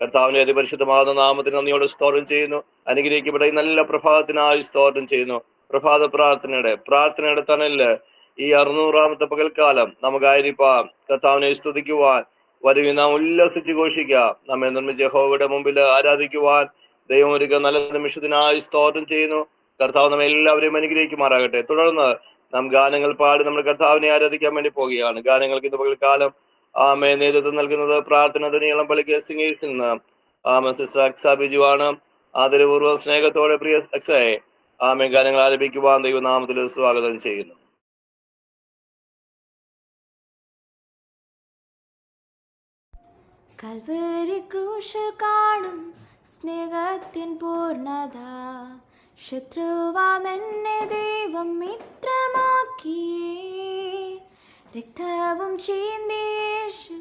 കർത്താവിന്റെ അതിപരിശുദ്ധമാകുന്ന നാമത്തിന് നന്ദിയോട് സ്തോത്രം ചെയ്യുന്നു. അനുഗ്രഹിക്കപ്പെട്ട ഈ നല്ല പ്രഭാതത്തിനായി സ്തോത്രം ചെയ്യുന്നു. പ്രഭാത പ്രാർത്ഥനയുടെ തണലില് ഈ 600-ാമത്തെ പകൽക്കാലം നമുക്കായിരിക്കാം കർത്താവിനെ സ്തുതിക്കുവാൻ വരികയും നാം ഉല്ലസിച്ച് ഘോഷിക്കാം. നമ്മെ നിർമ്മിച്ച യഹോവയുടെ മുമ്പിൽ ആരാധിക്കുവാൻ ദൈവം ഒരുക്ക നല്ല നിമിഷത്തിനായി സ്തോത്രം ചെയ്യുന്നു. കർത്താവ് നമ്മെ എല്ലാവരെയും അനുഗ്രഹിക്കുമാറാകട്ടെ. തുടർന്ന് നാം ഗാനങ്ങൾ പാടി നമ്മുടെ കർത്താവിനെ ആരാധിക്കാൻ വേണ്ടി പോവുകയാണ്. ഗാനങ്ങൾക്ക് ഇന്ന് പകൽക്കാലം നേതൃത്വം നൽകുന്നത് പ്രാർത്ഥന നീളം പള്ളിക്ക് സിംഗേഴ്സിൽ നിന്ന് സിസ്റ്റർ അക്സ ബിജു ആണ്. ആദരപൂർവ്വം സ്നേഹത്തോടെ പ്രിയ അക്സയെ ഗാനങ്ങൾ ആലപിക്കുവാൻ ദൈവനാമത്തിൽ സ്വാഗതം ചെയ്യുന്നു. കൽവരി ക്രൂശിൽ കാണും സ്നേഹത്തിൻ പൂർണ്ണത, ശത്രുവാം എന്നെ ദൈവം മിത്രമാക്കിയേ. രക്തവും ചീന്തി യേശു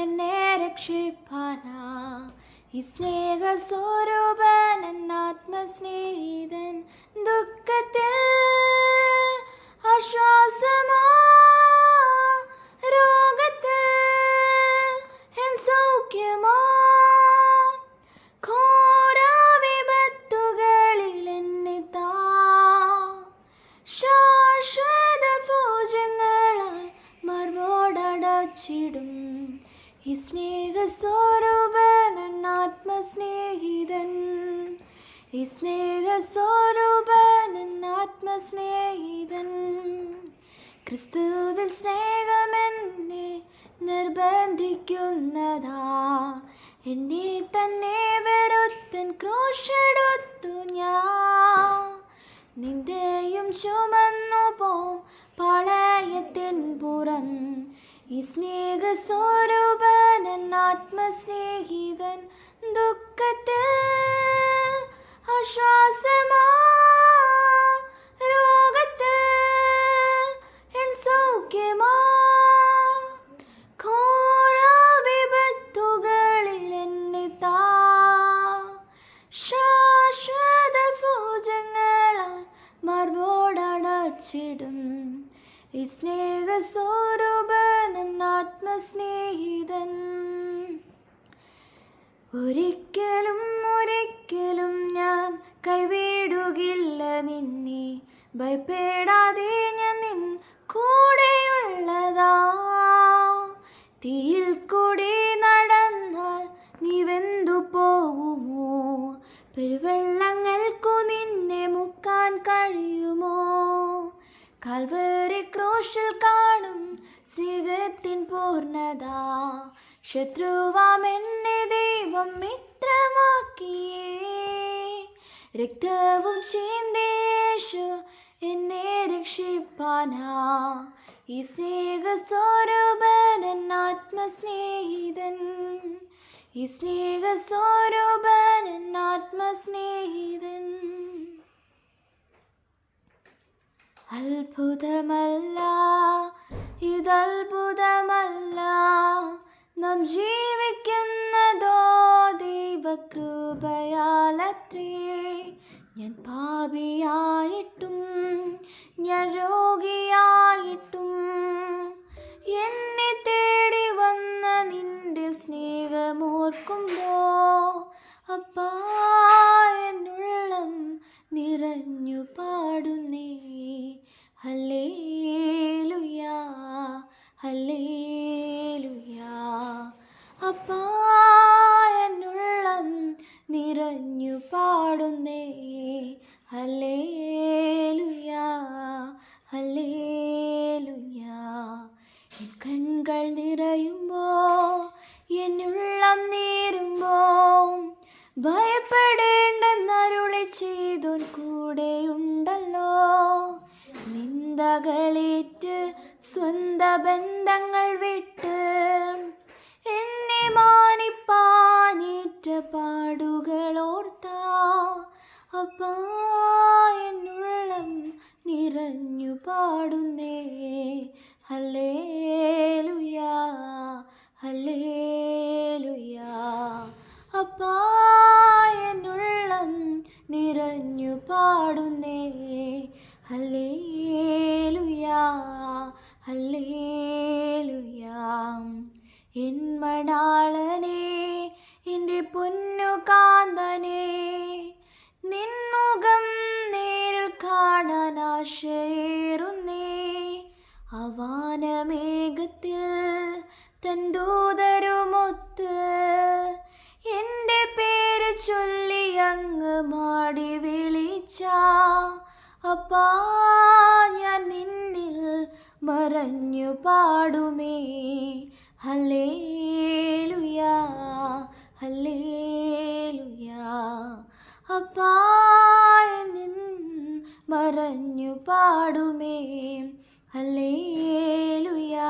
എന്നെ രക്ഷിപ്പാനാ. ഈ സ്നേഹസ്വരൂപൻ ആത്മസ്നേഹിതൻ, ദുഃഖത്തിൽ ആശ്വാസമാ, രോഗത്തിൽ സൗഖ്യമാ, ഘോര വിപത്തുകളിൽ എന്നെ താ. ശാശ്വത ഭോജങ്ങളാൽ മർവോടടച്ചിടും ഈ സ്നേഹസ്വരൂപൻ ആത്മസ്നേഹിതൻ. ഈ സ്നേഹസ്വരൂപൻ ആത്മസ്നേഹിതൻ. ക്രിസ്തുവിൽ സ്നേഹമെന്നെ നിർബന്ധിക്കുന്നതാ. എന്നെ തന്നെ വെറുത്തൻ ക്രൂശെടുത്തു ഞാൻ. നിന്റെയും ചുമന്നു പോം പാളയത്തിൻ പുറം. ഈ സ്നേഹസ്വരൂപൻ ആത്മസ്നേഹിതൻ, ദുഃഖത്തിൽ ആശ്വാസമാ, രോഗത്തിൽ എൻ സൗഖ്യമാ, ഘോര വിപത്തുകളിൽ എന്നെ താ. ശാശ്വത ഭോജങ്ങളാൽ മർവോടടച്ചിടും ഈ സ്നേഹസ്വരൂപൻ ആത്മസ്നേഹിതൻ. ഒരിക്കലും ഒരിക്കലും ഞാൻ കൈവിടുകില്ല നിന്നെ, ഭയപ്പെടാതെ ഞാൻ നിൻ കൂടെയുള്ളതാ. തീയിൽ കൂടി നടന്നാൽ നീ വെന്തു പോകുമോ? പെരുവെള്ളങ്ങൾക്കു നിന്നെ മുക്കാൻ കഴിയുമോ? കൽവരി ക്രൂശിൽ കാണും സ്നേഹത്തിൻ പൂർണ്ണത, ശത്രുവാം എന്നെ ദൈവം മിത്രമാക്കിയേ. രക്തവും ചീന്തി യേശു എന്നെ രക്ഷിപ്പാനാ. ഈ സ്നേഹസ്വരൂപൻ ആത്മസ്നേഹിതൻ. ഈ സ്നേഹസ്വരൂപൻ ആത്മസ്നേഹിതൻ. അത്ഭുതമല്ല ഇതത്ഭുതമല്ല, നാം ജീവിക്കുന്നതോ ദൈവകൃപയാലത്രേ. ഞാൻ പാപിയായിട്ടും ഞാൻ രോഗിയായിട്ടും എന്നെ തേടി വന്ന നിന്റെ സ്നേഹമോർക്കുമ്പോ അപ്പാ എന്നുള്ളം നിറഞ്ഞു പാടുന്നേ. ഹല്ലേലൂയാ ഹല്ലേലൂയാ. അപ്പാ എന്നുള്ളം നിറഞ്ഞു പാടുന്നേ. ഹല്ലേലൂയാ ഹല്ലേലൂയാ. എൻ കൺകൾ നിറയുമ്പോ എന്നുള്ളം നീറുമ്പോ ഭയപ്പെടേണ്ടെന്നരുളി ചെയ്തോൻ കൂടെയുണ്ടല്ലോ. നിന്ദകളേറ്റ് സ്വന്ത ബന്ധങ്ങൾ വിട്ട് എന്നെ മാനിപ്പാനേറ്റ പാടുകളോർത്താ അപ്പാ അപ്പാ ഞാൻ നിന്നിൽ മറഞ്ഞു പാടുമേ ഹല്ലേലൂയാ ഹല്ലേലൂയാ. അപ്പാ നിൻ മറഞ്ഞു പാടുമേ ഹല്ലേലൂയാ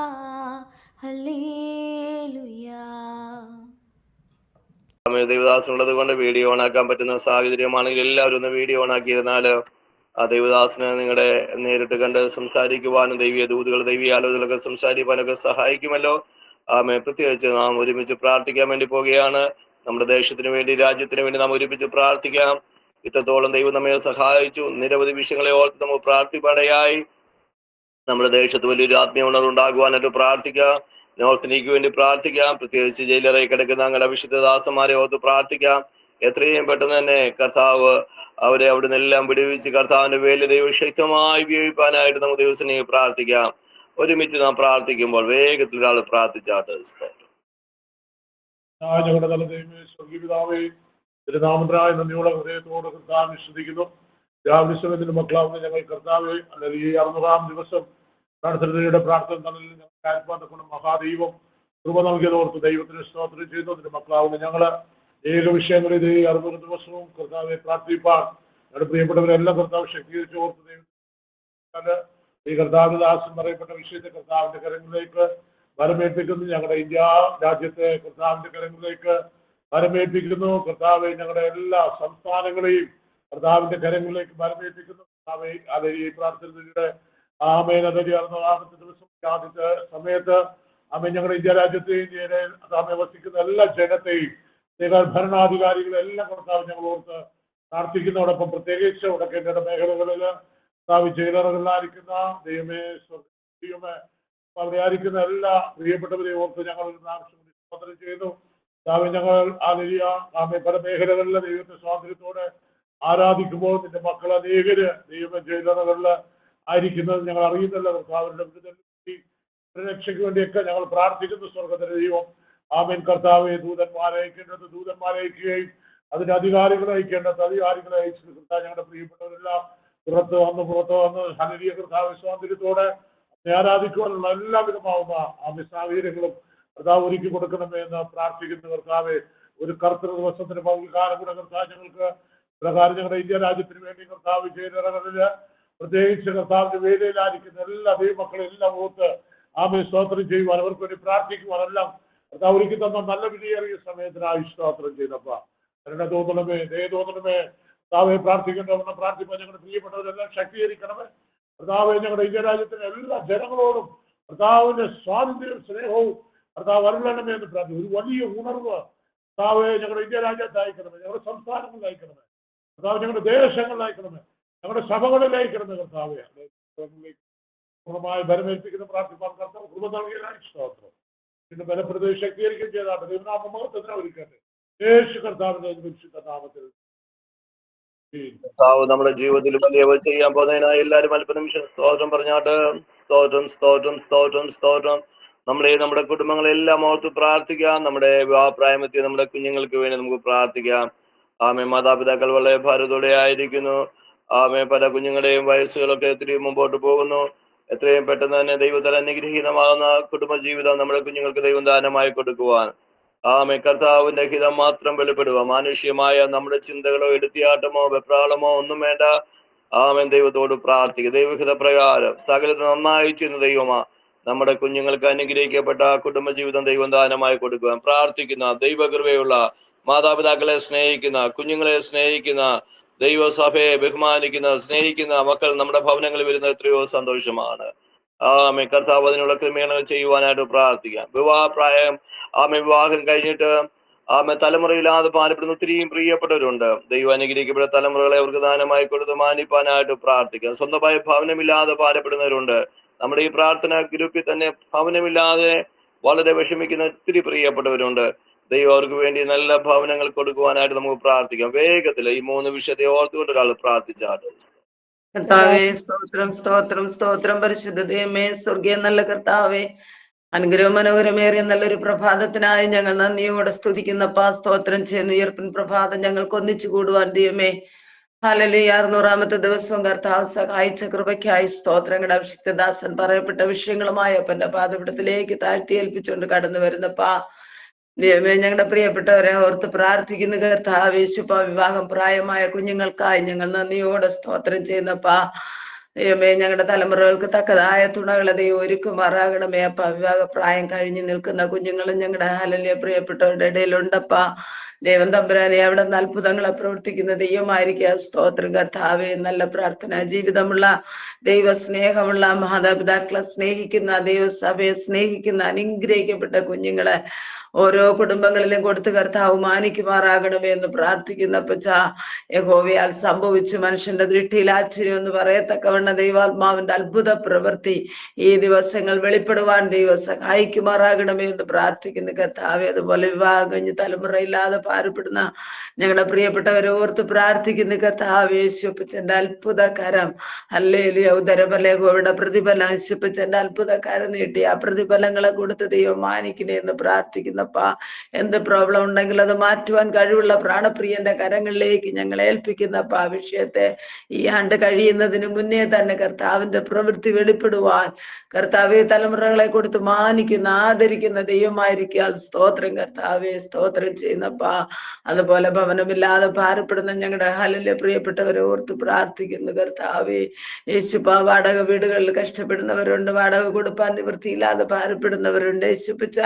ഹല്ലേലൂയാ. ദൈവദാസനുള്ളത് കൊണ്ട് വീഡിയോ ഓണാക്കാൻ പറ്റുന്ന സാഹചര്യമാണെങ്കിൽ എല്ലാവരും ഒന്ന് വീഡിയോ ഓണാക്കിയിരുന്നാൽ ആ ദൈവദാസനെ നിങ്ങളുടെ നേരിട്ട് കണ്ട് സംസാരിക്കുവാനും ദൈവീയ ദൂതുകൾ ദൈവീയ ആലോചനകളൊക്കെ സംസാരിക്കുവാനൊക്കെ സഹായിക്കുമല്ലോ. പ്രത്യേകിച്ച് നാം ഒരുമിച്ച് പ്രാർത്ഥിക്കാൻ വേണ്ടി പോവുകയാണ്. നമ്മുടെ ദേശത്തിന് വേണ്ടി, രാജ്യത്തിന് വേണ്ടി നാം ഒരുമിച്ച് പ്രാർത്ഥിക്കാം. ഇത്രത്തോളം ദൈവം നമ്മെ സഹായിച്ചു. നിരവധി വിഷയങ്ങളെ ഓർത്ത് നമ്മൾ പ്രാർത്ഥിപ്പാടയായി. നമ്മുടെ ദേശത്ത് വലിയൊരു ആത്മീയ ഉണർവ് ഉണ്ടാകുവാനായിട്ട് പ്രാർത്ഥിക്കാം. നോർത്ത് ഇന്ത്യക്ക് വേണ്ടി പ്രാർത്ഥിക്കാം. പ്രത്യേകിച്ച് ജയിലറായി കിടക്കുന്ന ഞങ്ങളുടെ വിശുദ്ധദാസന്മാരെ ഓർത്ത് പ്രാർത്ഥിക്കാം. എത്രയും പെട്ടെന്ന് തന്നെ കർത്താവ് അവരെ അവിടെ നിന്നെല്ലാം വിടുവിച്ച് കർത്താവിന്റെ വേല ദൈവശക്തമായി ഉപയോഗിക്കാനായിട്ട് നമുക്ക് ദിവസം പ്രാർത്ഥിക്കാം. ഒരുമിച്ച് നാം പ്രാർത്ഥിക്കുമ്പോൾ വേഗത്തിൽ ഒരാൾ പ്രാർത്ഥിച്ചാട്ട്. ഞങ്ങളുടെ നല്ല ദൈവമേ, സ്വർഗീയ പിതാവേ, തിരുനാമത്തിനായ നന്ദിയോടെ ഹൃദയത്തോട് കർത്താവിനെ സ്തുതിക്കുന്നു. രാവിലെ സമയത്തിന്റെ മക്കളാവുന്ന ഞങ്ങൾ കർത്താവെ, അല്ലെങ്കിൽ ഈ 600-ാം ദിവസം പ്രാർത്ഥനയുടെ പ്രാർത്ഥന തന്നിൽ ഞങ്ങൾക്ക് ആത്മാർത്ഥ മഹാദൈവം കൃപ നൽകിയതോർത്ത് ദൈവത്തിന് സ്തോത്രം ചെയ്യുന്നു. അതിന്റെ മക്കളാവുന്ന ഞങ്ങള് ഏക വിഷയങ്ങളിൽ ഇത് 600 ദിവസവും കർത്താവെ പ്രാർത്ഥിപ്പാൻ ഞങ്ങളുടെ പ്രിയപ്പെട്ടവരെല്ലാം കർത്താവ് ശക്തീകരിച്ച് ഓർത്ത് ദൈവം ഈ കർത്താവിന്റെ ദാസൻ പറയപ്പെട്ട വിഷയത്തെ കർത്താവിന്റെ കരങ്ങളിലേക്ക് വരമേൽപ്പിക്കുന്നു. ഞങ്ങളുടെ ഇന്ത്യ രാജ്യത്തെ കർത്താവിന്റെ കരങ്ങളിലേക്ക് വരമേൽപ്പിക്കുന്നു. കർത്താവെ, ഞങ്ങളുടെ എല്ലാ സംസ്ഥാനങ്ങളെയും കർത്താവിന്റെ കരങ്ങളിലേക്ക് വരമേൽപ്പിക്കുന്നു. കർത്താവെ, അതെ ഈ പ്രാർത്ഥനയുടെ ആമേനതരി 600-ാമത്തെ ദിവസം ആദ്യത്തെ സമയത്ത് ആമേ ഞങ്ങളുടെ ഇന്ത്യ രാജ്യത്തെയും ആമേ വസിക്കുന്ന എല്ലാ ജനത്തെയും ഭരണാധികാരികളെല്ലാം കർത്താവ് ഞങ്ങൾ ഓർത്ത് പ്രാർത്ഥിക്കുന്നതോടൊപ്പം പ്രത്യേകിച്ച് ഉടക്കേണ്ട മേഖലകളിൽ കർത്താവ് ജയിലറുകളിലായിരിക്കുന്ന ദൈവമേ അവിടെ ആയിരിക്കുന്ന എല്ലാ പ്രിയപ്പെട്ടവരെയും ഓർത്ത് ഞങ്ങൾ ഒരു പ്രാവശ്യം ചെയ്യുന്നു. കർത്താവ്, ഞങ്ങൾ ആമേ പല മേഖലകളിലെ ദൈവത്തെ സ്വാതന്ത്ര്യത്തോടെ ആരാധിക്കുമ്പോൾ നിന്റെ മക്കൾ അനേകര് ദൈവ ജയിലറുകളിൽ ആയിരിക്കുന്നത് ഞങ്ങൾ അറിയുന്നില്ല. കർത്താവിന്റെ രക്ഷയ്ക്ക് വേണ്ടിയൊക്കെ ഞങ്ങൾ പ്രാർത്ഥിക്കുന്നു. സ്വർഗത്തിലെ ദൈവം ആമേൻ കർത്താവെ, ദൂതന്മാരെ അയക്കേണ്ടത് ദൂതന്മാരെ അയക്കുകയും അതിന്റെ അധികാരികളെ അയക്കേണ്ടത് അധികാരികളെ അയച്ചു. കർത്താവ്, ഞങ്ങളുടെ പ്രിയപ്പെട്ടവരെല്ലാം പുറത്ത് വന്ന് ഹല്ലേലൂയ കർത്താവ് സ്വാതന്ത്ര്യത്തോടെ ആരാധിക്കുവാനുള്ള എല്ലാവിധമാവുന്ന ആമേ സാഹചര്യങ്ങളും കർത്താവ് ഒരുക്കി കൊടുക്കണമേ എന്ന് പ്രാർത്ഥിക്കുന്നു. കർത്താവെ, ഒരു കർത്തൃ ദിവസത്തിന് പകൽക്കാലം കൂടെ കർത്താവ് ഞങ്ങൾക്ക് പ്രകാരം ഞങ്ങളുടെ ഇന്ത്യ രാജ്യത്തിന് വേണ്ടി കർത്താവ് ജയിലറകളില് പ്രത്യേകിച്ച് കർത്താവിന്റെ വേദിയിലായിരിക്കുന്ന എല്ലാ ദൈവമക്കളെല്ലാം ഓർത്ത് ആമേ സ്തോത്രം ചെയ്യുവാൻ അവർക്ക് വേണ്ടി പ്രാർത്ഥിക്കുവാനെല്ലാം കർത്താവ് ഒരുക്കി തന്ന നല്ല വിലയേറിയ സമയത്തിനായി സ്തോത്രം ചെയ്തപ്പ എന്നെ തോന്നണമേ, തോന്നണമേ കർത്താവെ. പ്രാർത്ഥിക്കേണ്ടവണ്ണം പ്രാർത്ഥിപ്പാൻ ഞങ്ങളുടെ പ്രിയപ്പെട്ടവരെല്ലാം ശക്തീകരിക്കണമേ. കർത്താവെ, ഞങ്ങളുടെ ഇന്ത്യ രാജ്യത്തിലെ എല്ലാ ജനങ്ങളോടും കർത്താവിന്റെ സ്വാതന്ത്ര്യവും സ്നേഹവും കർത്താവ് വരണമെന്ന് എന്ന് പ്രാർത്ഥിക്കും. ഒരു വലിയ ഉണർവ് കർത്താവെ ഞങ്ങളുടെ ഇന്ത്യ രാജ്യത്ത് അയക്കണമേ, ഞങ്ങളുടെ സംസ്ഥാനങ്ങളിൽ അയക്കണമേ, കർത്താവ് ഞങ്ങളുടെ ദേശങ്ങളിൽ അയക്കണമേ, ഞങ്ങളുടെ സഭകളിൽ അയക്കണമേ. കർത്താവെ, പൂർണ്ണമായി ബലമേൽപ്പിക്കുന്ന പ്രാർത്ഥിപ്പാൻ കർത്താവ് കൃപ നൽകിയതായി സ്തോത്രം. പിന്നെ ബലപ്രദേശം ശക്തീകരിക്കുകയും ചെയ്താട്ടെ. ദൈവനാമ മഹത്വത്തിന് ഒരുക്കട്ടെ. യേശു കർത്താവിന്റെ വിശുദ്ധ നാമത്തിൽ കർത്താവ് നമ്മുടെ ജീവിതത്തിൽ വലിയവ ചെയ്യാൻ പോകുന്നതിനായി എല്ലാവരും അല്പനിമിഷം സ്തോത്രം പറഞ്ഞാട്ട്. സ്തോത്രം സ്തോത്രം സ്തോത്രം സ്തോത്രം. നമ്മുടെ കുടുംബങ്ങളെല്ലാം ഓർത്ത് പ്രാർത്ഥിക്കാം. നമ്മുടെ വിവാഹപ്രായമെത്തിയ നമ്മുടെ കുഞ്ഞുങ്ങൾക്ക് വേണ്ടി നമുക്ക് പ്രാർത്ഥിക്കാം. ആമേ, മാതാപിതാക്കൾ വളരെ ഭാരത്തോടെ ആയിരിക്കുന്നു. ആമേ, പല കുഞ്ഞുങ്ങളുടെയും വയസ്സുകളൊക്കെ ഒത്തിരി മുമ്പോട്ട് പോകുന്നു. എത്രയും പെട്ടെന്ന് തന്നെ ദൈവത്താൽ അനുഗ്രഹീതമാകുന്ന കുടുംബജീവിതം നമ്മുടെ കുഞ്ഞുങ്ങൾക്ക് ദൈവം ദാനമായി കൊടുക്കുവാൻ ആമേ കർത്താവിന്റെ ഹിതം മാത്രം വെളിപ്പെടുക. മാനുഷ്യമായ നമ്മുടെ ചിന്തകളോ എടുത്തിയാട്ടമോ വെപ്രാളമോ ഒന്നും വേണ്ട. ആമേൻ, ദൈവത്തോട് പ്രാർത്ഥിക്കുക. ദൈവഹിത പ്രകാരം സകലത് നന്നായി ചെയ്യുന്ന ദൈവമാ നമ്മുടെ കുഞ്ഞുങ്ങൾക്ക് അനുഗ്രഹിക്കപ്പെട്ട കുടുംബജീവിതം ദൈവം ദാനമായി കൊടുക്കുവാൻ പ്രാർത്ഥിക്കുന്ന ദൈവകൃപയുള്ള മാതാപിതാക്കളെ സ്നേഹിക്കുന്ന, കുഞ്ഞുങ്ങളെ സ്നേഹിക്കുന്ന, ദൈവസഭയെ ബഹുമാനിക്കുന്ന, സ്നേഹിക്കുന്ന മക്കൾ നമ്മുടെ ഭവനങ്ങളിൽ വരുന്നത് എത്രയോ സന്തോഷമാണ്. ആമേ, കർത്താവ് അതിനുള്ള ക്രമീകരണങ്ങൾ ചെയ്യുവാനായിട്ട് പ്രാർത്ഥിക്കാം. വിവാഹപ്രായം വിവാഹം കഴിഞ്ഞിട്ട് തലമുറയില്ലാതെ പാലപ്പെടുന്ന ഒത്തിരിയും പ്രിയപ്പെട്ടവരുണ്ട്. ദൈവം അനുഗ്രഹിക്കപ്പെട്ട തലമുറകളെ അവർക്ക് ദാനമായി കൊടുത്ത് മാനിപ്പാനായിട്ട് പ്രാർത്ഥിക്കാം. സ്വന്തമായി ഭവനമില്ലാതെ പാലപ്പെടുന്നവരുണ്ട്. നമ്മുടെ ഈ പ്രാർത്ഥന ഗ്രൂപ്പിൽ തന്നെ ഭവനമില്ലാതെ വളരെ വിഷമിക്കുന്ന ഒത്തിരി പ്രിയപ്പെട്ടവരുണ്ട്. ദൈവം അവർക്ക് വേണ്ടി നല്ല ഭവനങ്ങൾ കൊടുക്കുവാനായിട്ട് നമുക്ക് പ്രാർത്ഥിക്കാം. വേഗത്തിൽ ഈ 3 വിഷയത്തെ ഓർത്തുകൊണ്ട് ഒരാൾ പ്രാർത്ഥിച്ചാട്ട്. കർത്താവേ, സ്തോത്രം സ്തോത്രം സ്തോത്രം. പരിശുദ്ധ ദൈവമേ, സ്വർഗീയ നല്ല കർത്താവേ, അനുഗ്രഹം മനോഹരമേറിയ നല്ലൊരു പ്രഭാതത്തിനായി ഞങ്ങൾ നന്ദിയോടെ സ്തുതിക്കുന്നപ്പാ. സ്തോത്രം ചെയ്യുന്ന ഉയർപ്പിൻ പ്രഭാതം ഞങ്ങൾക്ക് ഒന്നിച്ചു കൂടുവാൻ ദൈവമേ ഹല്ലേലൂയ. 600-ാമത്തെ ദിവസവും കർത്താവ് സഹായിച്ച കൃപയ്ക്കായി സ്തോത്രങ്ങളുടെ അഭിഷിക്തദാസൻ പറയപ്പെട്ട വിഷയങ്ങളുമായി അപ്പന്റെ പാദപീഠത്തിലേക്ക് താഴ്ത്തി ഏൽപ്പിച്ചുകൊണ്ട് കടന്നു വരുന്നപ്പാ ദൈവമേ, ഞങ്ങളുടെ പ്രിയപ്പെട്ടവരെ ഓർത്ത് പ്രാർത്ഥിക്കുന്ന കർത്താവ് യേശുപ്പ, വിവാഹം പ്രായമായ കുഞ്ഞുങ്ങൾക്കായി ഞങ്ങൾ നന്ദിയോടെ സ്തോത്രം ചെയ്യുന്നപ്പാ. ദൈവമേ, ഞങ്ങളുടെ തലമുറകൾക്ക് തക്കതായ തുണകളെ ദൈവം ഒരുക്കുമാറാകണമേ അപ്പ. വിവാഹ പ്രായം കഴിഞ്ഞു നിൽക്കുന്ന കുഞ്ഞുങ്ങളും ഞങ്ങളുടെ ഹല്ലേലൂയ പ്രിയപ്പെട്ടവരുടെ ഇടയിലുണ്ടപ്പാ. ദൈവം തമ്പുരാനെ അവിടെ നിന്ന് അത്ഭുതങ്ങളെ പ്രവർത്തിക്കുന്ന ദൈവമായിരിക്കുക. സ്തോത്രം കർത്താവേ. നല്ല പ്രാർത്ഥന ജീവിതമുള്ള, ദൈവ സ്നേഹമുള്ള, മാതാപിതാക്കളെ സ്നേഹിക്കുന്ന, ദൈവസഭയെ സ്നേഹിക്കുന്ന അനുഗ്രഹിക്കപ്പെട്ട കുഞ്ഞുങ്ങളെ ഓരോ കുടുംബങ്ങളിലും കൊടുത്ത് കർത്താവ് മാനിക്കുമാറാകണമേ എന്ന് പ്രാർത്ഥിക്കുന്ന പച്ച. യഹോവയാൽ സംഭവിച്ചു മനുഷ്യന്റെ ദൃഷ്ടിയിൽ ആശ്ചര്യം എന്ന് പറയത്തക്കവണ്ണ ദൈവാത്മാവിന്റെ അത്ഭുത പ്രവൃത്തി ഈ ദിവസങ്ങൾ വെളിപ്പെടുവാൻ ദൈവം സഹായിക്കുമാറാകണമേ എന്ന് പ്രാർത്ഥിക്കുന്ന കർത്താവെ. അതുപോലെ വിവാഹം കഴിഞ്ഞ് തലമുറയില്ലാതെ ഭാരപ്പെടുന്ന ഞങ്ങളുടെ പ്രിയപ്പെട്ടവരെ ഓർത്ത് പ്രാർത്ഥിക്കുന്ന കർത്താവ്. യേശുപ്പച്ചന്റെ അത്ഭുത കരം, ഹല്ലേലൂയ, ഉദരബലയുടെ പ്രതിഫലം യേശുപ്പച്ചന്റെ അത്ഭുത കരം നീട്ടി ആ പ്രതിഫലങ്ങളെ കൊടുത്ത് ദൈവം മാനിക്കണേ എന്ന് പ്രാർത്ഥിക്കുന്നപ്പാ. എന്ത് പ്രോബ്ലം ഉണ്ടെങ്കിൽ അത് മാറ്റുവാൻ കഴിവുള്ള പ്രാണപ്രിയന്റെ കരങ്ങളിലേക്ക് ഞങ്ങൾ ഏൽപ്പിക്കുന്നപ്പാ. വിഷയത്തെ ഈ ആണ്ട് കഴിയുന്നതിന് മുന്നേ തന്നെ കർത്താവിന്റെ പ്രവൃത്തി വെളിപ്പെടുവാൻ കർത്താവെ തലമുറകളെ കൊടുത്ത് മാനിക്കുന്ന, ആദരിക്കുന്ന ദൈവമായിരിക്കാൻ സ്തോത്രം കർത്താവെ. സ്തോത്രം ചെയ്യുന്നപ്പാ. അതുപോലെ ഭവനമില്ലാതെ ഭാരപ്പെടുന്ന ഞങ്ങളുടെ ഹല്ലേലൂയ പ്രിയപ്പെട്ടവരെ ഓർത്ത് പ്രാർത്ഥിക്കുന്നു കർത്താവെ. യേശുപ്പ, വാടക വീടുകളിൽ കഷ്ടപ്പെടുന്നവരുണ്ട്, വാടക കൊടുപ്പാൻ നിവൃത്തിയില്ലാതെ ഭാരപ്പെടുന്നവരുണ്ട്. യേശുപ്പച്ച,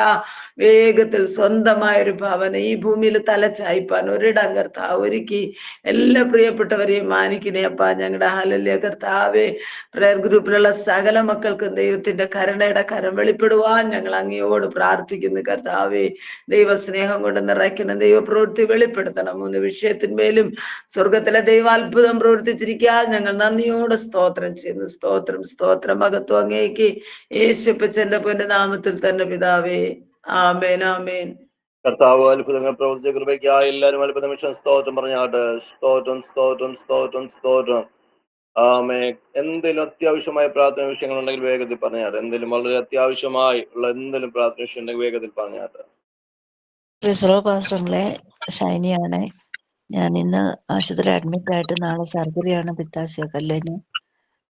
വേഗത്തിൽ സ്വന്തമായൊരു ഭവനം ഈ ഭൂമിയിൽ തലച്ചായ്പാൻ ഒരിടം കർത്താവ് ഒരുക്കി എല്ലാ പ്രിയപ്പെട്ടവരെയും മാനിക്കണേ അപ്പ. ഞങ്ങളുടെ ഹല്ലേലൂയ കർത്താവെ, പ്രയർ ഗ്രൂപ്പിലുള്ള സകല മക്കൾക്കും ദൈവത്തിന്റെ കരുണയുടെ കരം വെളിപ്പെടുവാൻ ഞങ്ങൾ അങ്ങയോട് പ്രാർത്ഥിക്കുന്നു കർത്താവെ. ദൈവസ്നേഹം കൊണ്ട് നിറയ്ക്കണം, ദൈവപ്രവൃത്തി വെളിപ്പെടുത്തണം. 3 വിഷയത്തിന്മേലും സ്വർഗത്തിലെ ദൈവ അത്ഭുതം പ്രവർത്തിച്ചിരിക്കാൻ ഞങ്ങൾ നന്ദിയോടെ സ്തോത്രം ചെയ്യുന്നു. സ്തോത്രം, സ്തോത്രം, മഹത്വം അങ്ങേക്ക് യേശുപ്പച്ചന്റെ പുണ്യനാമത്തിൽ തന്നെ പിതാവേ. ആമേൻ, ആമേൻ. കർത്താവ് അത്ഭുതങ്ങൾ പ്രവർത്തിച്ച കൃപയ്ക്കായി എല്ലാവരും അത്ഭുത നിമിഷം സ്തോത്രം പറഞ്ഞാട്ട്. സ്തോത്രം, സ്തോത്രം, സ്തോത്രം, സ്തോത്രം. ആമേ. എന്തെങ്കിലും അത്യാവശ്യമായ പ്രാർത്ഥന വിഷയങ്ങളുണ്ടെങ്കിൽ വേഗത്തിൽ പറഞ്ഞാട്ട്. എന്തെങ്കിലും വളരെ അത്യാവശ്യമായി ഉള്ള എന്തെങ്കിലും പ്രാർത്ഥന വിഷയം ഉണ്ടെങ്കിൽ വേഗത്തിൽ പറഞ്ഞാട്ട്. പാസ്റ്ററിലെ ഷൈനിയാണ്. ഞാൻ ഇന്ന് ആശുപത്രി അഡ്മിറ്റ് ആയിട്ട് നാളെ സർജറിയാണ് പിത്താശയ കല്ലിന്.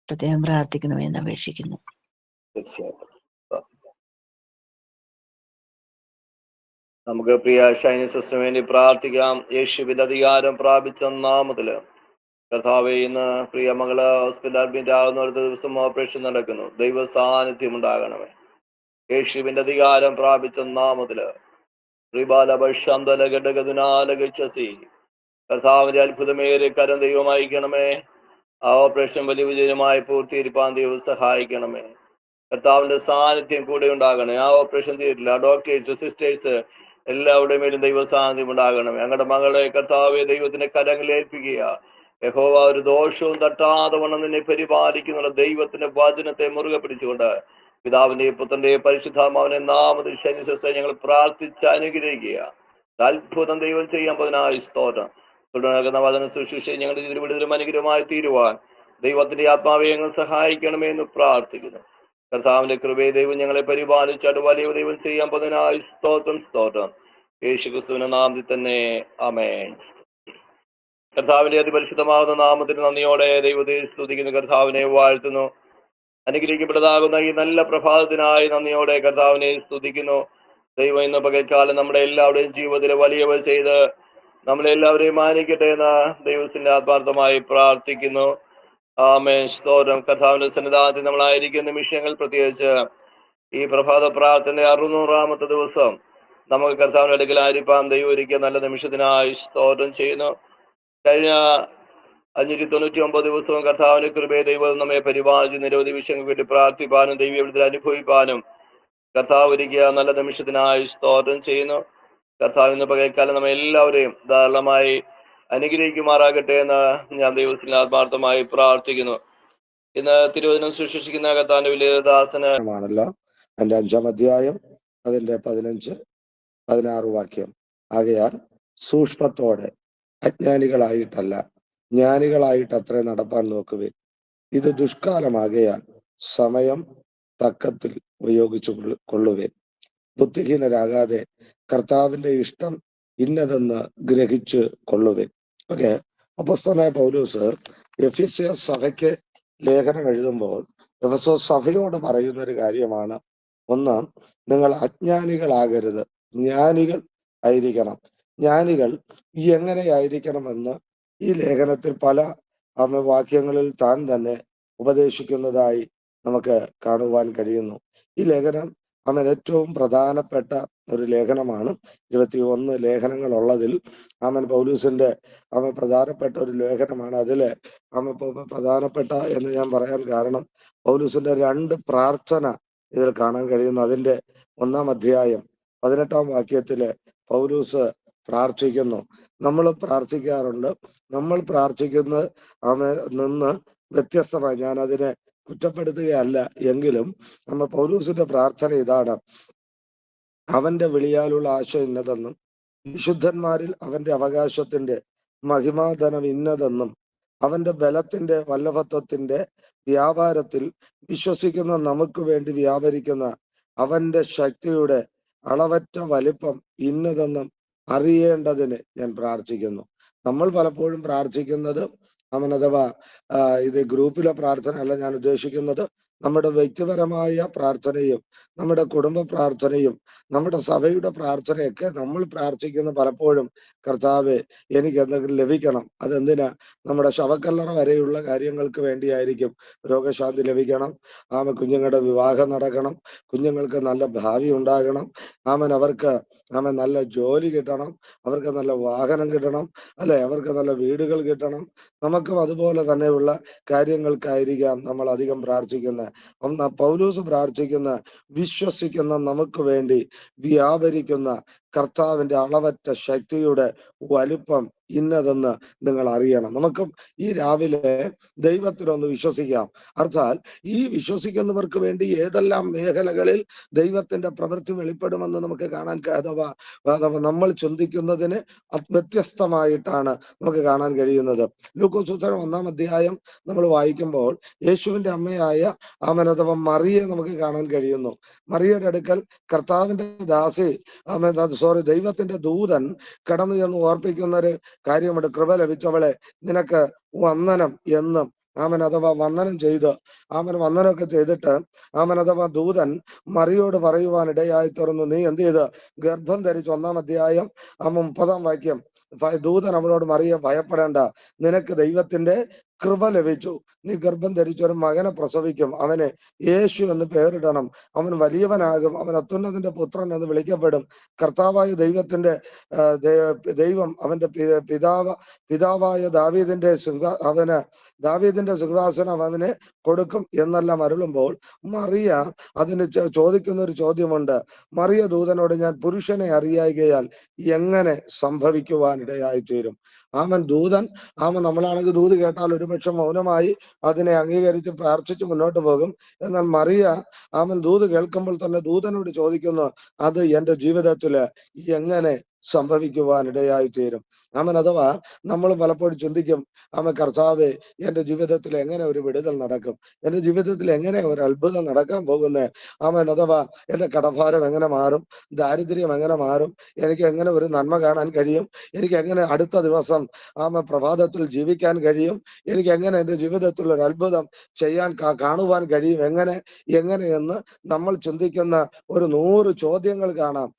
പ്രത്യേകം പ്രാർത്ഥിക്കണമെന്ന് അപേക്ഷിക്കുന്നു. തീർച്ചയായിട്ടും നമുക്ക് പ്രിയ ഷൈനി സിസ്റ്ററിന് വേണ്ടി പ്രാർത്ഥിക്കാം. യേശുവിന്റെ അധികാരം പ്രാപിച്ച നാമത്തില് കർത്താവേ, ഇന്ന് പ്രിയ മകള് ഹോസ്പിറ്റൽ അഡ്മിറ്റ് ആകുന്ന ഒരു ദിവസം ഓപ്പറേഷൻ നടക്കുന്നു. ദൈവ സാന്നിധ്യം ഉണ്ടാകണമേ. യേശുവിന്റെ അധികാരം പ്രാപിച്ച നാമത്തില് കർത്താവിന്റെ അത്ഭുതമേറിയ കരം ദൈവം അയക്കണമേ. ആ ഓപ്പറേഷൻ വലിയ വിജയമായി പൂർത്തീകരിപ്പാൻ ദൈവം സഹായിക്കണമേ. കർത്താവിന്റെ സാന്നിധ്യം കൂടെ ഉണ്ടാകണേ. ആ ഓപ്പറേഷൻ തിയേറ്ററിൽ ആ ഡോക്ടേഴ്സ്, സിസ്റ്റേഴ്സ് എല്ലാവരുടെയും മേലും ദൈവ സാന്നിധ്യം ഉണ്ടാകണമേ. ഞങ്ങളുടെ മകളെ കർത്താവെ ദൈവത്തിന്റെ കരങ്ങളിൽ ഏൽപ്പിക്കുക. യഹോവ ഒരു ദോഷവും തട്ടാതെ വണ്ണം നിന്നെ പരിപാലിക്കുന്ന ദൈവത്തിന്റെ വചനത്തെ മുറുകെ പിടിച്ചുകൊണ്ട് പിതാവിന്റെയും പുത്രന്റെയും പരിശുദ്ധാത്മാവിന്റെ നാമത്തിൽ ശനിസത്തെ ഞങ്ങൾ പ്രാർത്ഥിച്ച് അനുഗ്രഹിക്കുക. അത്ഭുതം ദൈവം ചെയ്യാൻ പതിനായി സ്തോത്രം. തുടർന്ന വചന ശുശ്രൂഷ ഞങ്ങളുടെ ജീവിതം വിടുതലും അനുഗ്രഹമായി തീരുവാൻ ദൈവത്തിന്റെ ആത്മാവെ ഞങ്ങൾ സഹായിക്കണമേ എന്ന് പ്രാർത്ഥിക്കുന്നു. കർത്താവിന്റെ കൃപയെ ദൈവം ഞങ്ങളെ പരിപാലിച്ചാട്ട് വലിയ ദൈവം ചെയ്യാൻ പതിനായി സ്തോത്രം, സ്തോത്രം. യേശു ക്രിസ്തുവിന്റെ നാമത്തിൽ തന്നെ ആമേൻ. കർത്താവിന്റെ അതിപരിശുദ്ധമാകുന്ന നാമത്തിന് നന്ദിയോടെ ദൈവത്തെ സ്തുതിക്കുന്നു, കർത്താവിനെ വാഴ്ത്തുന്നു. അനുഗ്രഹിക്കപ്പെട്ടതാകുന്ന ഈ നല്ല പ്രഭാതത്തിനായി നന്ദിയോടെ കർത്താവിനെ സ്തുതിക്കുന്നു. ദൈവം ഇന്ന് പകൽക്കാലം നമ്മുടെ എല്ലാവരുടെയും ജീവിതത്തിൽ വലിയവ ചെയ്ത് നമ്മളെല്ലാവരെയും മാനിക്കട്ടെ എന്ന് ദൈവത്തിന്റെ ആത്മാർത്ഥമായി പ്രാർത്ഥിക്കുന്നു. ആമേൻ, സ്തോത്രം. കർത്താവിന്റെ സന്നിധാനത്തിൽ നമ്മളായിരിക്കുന്ന നിമിഷങ്ങൾ, പ്രത്യേകിച്ച് ഈ പ്രഭാത പ്രാർത്ഥന 600-ാമത്തെ ദിവസം നമുക്ക് കർത്താവിന്റെ അടുക്കലായിരിക്കാം ദൈവം ഒരുക്കിയ നല്ല നിമിഷത്തിനായി സ്തോത്രം ചെയ്യുന്നു. കഴിഞ്ഞ 599 ദിവസവും കർത്താവിന്റെ കൃപയെ ദൈവം നമ്മെ പരിപാലിച്ച് നിരവധി വിഷയങ്ങൾക്ക് വേണ്ടി പ്രാർത്ഥിപ്പാനും ദൈവത്തിൽ അനുഭവിപ്പാനും കർത്താവ് ഒരുക്കിയ നല്ല നിമിഷത്തിനായി സ്തോത്രം ചെയ്യുന്നു. കർത്താവ് ഇന്ന് പകൽക്കാലം നമ്മെ എല്ലാവരെയും ധാരാളമായി അനുഗ്രഹിക്കുമാറാകട്ടെ എന്ന് ഞാൻ ദൈവത്തിന് ആത്മാർത്ഥമായി പ്രാർത്ഥിക്കുന്നു. ഇന്ന് തിരുവചനം സൂക്ഷിക്കുന്ന കർത്താവിന്റെ വലിയ ദാസന് ആണല്ലോ. അതിന്റെ 5-ാം അധ്യായം അതിന്റെ 15-16 വാക്യം. ആകയാൽ സൂക്ഷ്മത്തോടെ അജ്ഞാനികളായിട്ടല്ല ജ്ഞാനികളായിട്ട് അത്രേ നടപ്പാൻ നോക്കുവിൻ. ഇത് ദുഷ്കാലമാകയാൽ സമയം തക്കത്തിൽ ഉപയോഗിച്ചു കൊള്ളുവിൻ. ബുദ്ധിഹീനരാകാതെ കർത്താവിന്റെ ഇഷ്ടം ഇന്നതെന്ന് ഗ്രഹിച്ച് കൊള്ളുവിൻ. ഓക്കെ, അപ്പോസ്തലനായ പൗലോസ് എഫെസ്യസ് സഭയ്ക്ക് ലേഖനം എഴുതുമ്പോൾ എഫെസോസ് സഭയോട് പറയുന്ന ഒരു കാര്യമാണ്. ഒന്ന്, നിങ്ങൾ അജ്ഞാനികളാകരുത്, ജ്ഞാനികൾ ആയിരിക്കണം. ജ്ഞാനികൾ എങ്ങനെയായിരിക്കണമെന്ന് ഈ ലേഖനത്തിൽ പല വാക്യങ്ങളിൽ താൻ തന്നെ ഉപദേശിക്കുന്നതായി നമുക്ക് കാണുവാൻ കഴിയുന്നു. ഈ ലേഖനം ഏറ്റവും പ്രധാനപ്പെട്ട ഒരു ലേഖനമാണ്. 21 ലേഖനങ്ങളുള്ളതിൽ പൗലൂസിന്റെ പ്രധാനപ്പെട്ട ഒരു ലേഖനമാണ്. അതില് പ്രധാനപ്പെട്ട എന്ന് ഞാൻ പറയാൻ കാരണം പൗലൂസിന്റെ 2 പ്രാർത്ഥന ഇതിൽ കാണാൻ കഴിയുന്നു. അതിന്റെ 1-ാം അധ്യായം 18-ാം വാക്യത്തില് പൗലൂസ് പ്രാർത്ഥിക്കുന്നു. നമ്മൾ പ്രാർത്ഥിക്കാറുണ്ട്. നമ്മൾ പ്രാർത്ഥിക്കുന്നത് നിന്ന് വ്യത്യസ്തമായി, ഞാൻ അതിനെ കുറ്റപ്പെടുത്തുകയല്ല, എങ്കിലും പൗലൂസിന്റെ പ്രാർത്ഥന ഇതാണ്: അവന്റെ വിളിയാലുള്ള ആശ ഇന്നതെന്നും വിശുദ്ധന്മാരിൽ അവന്റെ അവകാശത്തിന്റെ മഹിമാധനം ഇന്നതെന്നും അവന്റെ ബലത്തിന്റെ വല്ലഭത്വത്തിന്റെ വ്യാപാരത്തിൽ വിശ്വസിക്കുന്ന നമുക്ക് വേണ്ടി വ്യാപരിക്കുന്ന അവന്റെ ശക്തിയുടെ അളവറ്റ വലിപ്പം ഇന്നതെന്നും അറിയേണ്ടതിന് ഞാൻ പ്രാർത്ഥിക്കുന്നു. നമ്മൾ പലപ്പോഴും പ്രാർത്ഥിക്കുന്നത് അഥവാ ഇത് ഗ്രൂപ്പിലെ പ്രാർത്ഥന അല്ല ഞാൻ ഉദ്ദേശിക്കുന്നത്. നമ്മുടെ വ്യക്തിപരമായ പ്രാർത്ഥനയും നമ്മുടെ കുടുംബ പ്രാർത്ഥനയും നമ്മുടെ സഭയുടെ പ്രാർത്ഥനയൊക്കെ നമ്മൾ പ്രാർത്ഥിക്കുന്ന പലപ്പോഴും, കർത്താവെ എനിക്ക് എന്തെങ്കിലും ലഭിക്കണം. അതെന്തിനാ? നമ്മുടെ ശവക്കല്ലറ വരെയുള്ള കാര്യങ്ങൾക്ക് വേണ്ടിയായിരിക്കും. രോഗശാന്തി ലഭിക്കണം, കുഞ്ഞുങ്ങളുടെ വിവാഹം നടക്കണം, കുഞ്ഞുങ്ങൾക്ക് നല്ല ഭാവി ഉണ്ടാകണം, അവർക്ക് നല്ല ജോലി കിട്ടണം, അവർക്ക് നല്ല വാഹനം കിട്ടണം, അല്ലെ, അവർക്ക് നല്ല വീടുകൾ കിട്ടണം. നമുക്കും അതുപോലെ തന്നെയുള്ള കാര്യങ്ങൾക്കായിരിക്കാം നമ്മൾ അധികം പ്രാർത്ഥിക്കുന്നത്. പൗലോസ് പ്രാർത്ഥിക്കുന്ന വിശ്വസിക്കുന്ന നമുക്ക് വേണ്ടി വ്യാപരിക്കുന്ന കർത്താവിന്റെ അളവറ്റ ശക്തിയുടെ വലിപ്പം ഇന്നതെന്ന് നിങ്ങൾ അറിയണം. നമുക്കും ഈ രാവിലെ ദൈവത്തിലൊന്ന് വിശ്വസിക്കാം. അർത്ഥാൽ ഈ വിശ്വസിക്കുന്നവർക്ക് വേണ്ടി ഏതെല്ലാം മേഖലകളിൽ ദൈവത്തിന്റെ പ്രവൃത്തി വെളിപ്പെടുമെന്ന് നമുക്ക് കാണാൻ, അഥവാ നമ്മൾ ചിന്തിക്കുന്നതിന് വ്യത്യസ്തമായിട്ടാണ് നമുക്ക് കാണാൻ കഴിയുന്നത്. ലൂക്കോസ് പുസ്തകം 1-ാം അധ്യായം നമ്മൾ വായിക്കുമ്പോൾ യേശുവിന്റെ അമ്മയായ അഥവാ മറിയെ നമുക്ക് കാണാൻ കഴിയുന്നു. മറിയയുടെ അടുക്കൽ കർത്താവിന്റെ ദാസി ദൈവത്തിന്റെ ദൂതൻ കടന്നു എന്ന് ഓർപ്പിക്കുന്ന ഒരു കാര്യമുണ്ട്. കൃപ ലഭിച്ചവളെ നിനക്ക് വന്ദനം എന്നും അഥവാ വന്ദനം ചെയ്ത് വന്ദനമൊക്കെ ചെയ്തിട്ട് അഥവാ ദൂതൻ മറിയോട് പറയുവാൻ ഇടയായി തുറന്നു. നീ എന്ത് ചെയ്ത്? ഗർഭം ധരിച്ചു. 1-ാം അധ്യായം 30-ാം വാക്യം. ദൂതൻ അവളോട് മറിയെ, ഭയപ്പെടേണ്ട, നിനക്ക് ദൈവത്തിന്റെ കൃപ ലഭിച്ചു. നീ ഗർഭം ധരിച്ച ഒരു മകനെ പ്രസവിക്കും, അവനെ യേശു എന്ന് പേരിടണം. അവൻ വലിയവനാകും, അവൻ അത്യുന്നതന്റെ പുത്രൻ എന്ന് വിളിക്കപ്പെടും. കർത്താവായ ദൈവം അവന്റെ പിതാവായ ദാവീദിന്റെ സിംഹാസനം അവന് കൊടുക്കും എന്നെല്ലാം അരുളുമ്പോൾ മറിയ അതിന് ചോദിക്കുന്ന ഒരു ചോദ്യമുണ്ട്. മറിയ ദൂതനോട്, ഞാൻ പുരുഷനെ അറിയായികയാൽ എങ്ങനെ സംഭവിക്കുവാനിടയായി തീരും? ദൂതൻ നമ്മളാണെങ്കിൽ ദൂത് കേട്ടാൽ ഒരുപക്ഷെ മൗനമായി അതിനെ അംഗീകരിച്ച് പ്രാർത്ഥിച്ച് മുന്നോട്ട് പോകും. എന്നാൽ മറിയ ദൂത് കേൾക്കുമ്പോൾ തന്നെ ദൂതനോട് ചോദിക്കുന്നു, അത് എന്റെ ജീവിതത്തില് എങ്ങനെ സംഭവിക്കുവാനിടയായി തീരും? അഥവാ നമ്മൾ പലപ്പോഴും ചിന്തിക്കും, കർത്താവെ എന്റെ ജീവിതത്തിൽ എങ്ങനെ ഒരു വിടുതൽ നടക്കും? എന്റെ ജീവിതത്തിൽ എങ്ങനെ ഒരു അത്ഭുതം നടക്കാൻ പോകുന്നേ? അഥവാ എന്റെ കടഭാരം എങ്ങനെ മാറും? ദാരിദ്ര്യം എങ്ങനെ മാറും? എനിക്ക് എങ്ങനെ ഒരു നന്മ കാണാൻ കഴിയും? എനിക്ക് എങ്ങനെ അടുത്ത ദിവസം പ്രഭാതത്തിൽ ജീവിക്കാൻ കഴിയും? എനിക്ക് എങ്ങനെ എന്റെ ജീവിതത്തിൽ ഒരു അത്ഭുതം കാണുവാൻ കഴിയും? എങ്ങനെയെന്ന് നമ്മൾ ചിന്തിക്കുന്ന ഒരു 100 ചോദ്യങ്ങൾ കാണാം,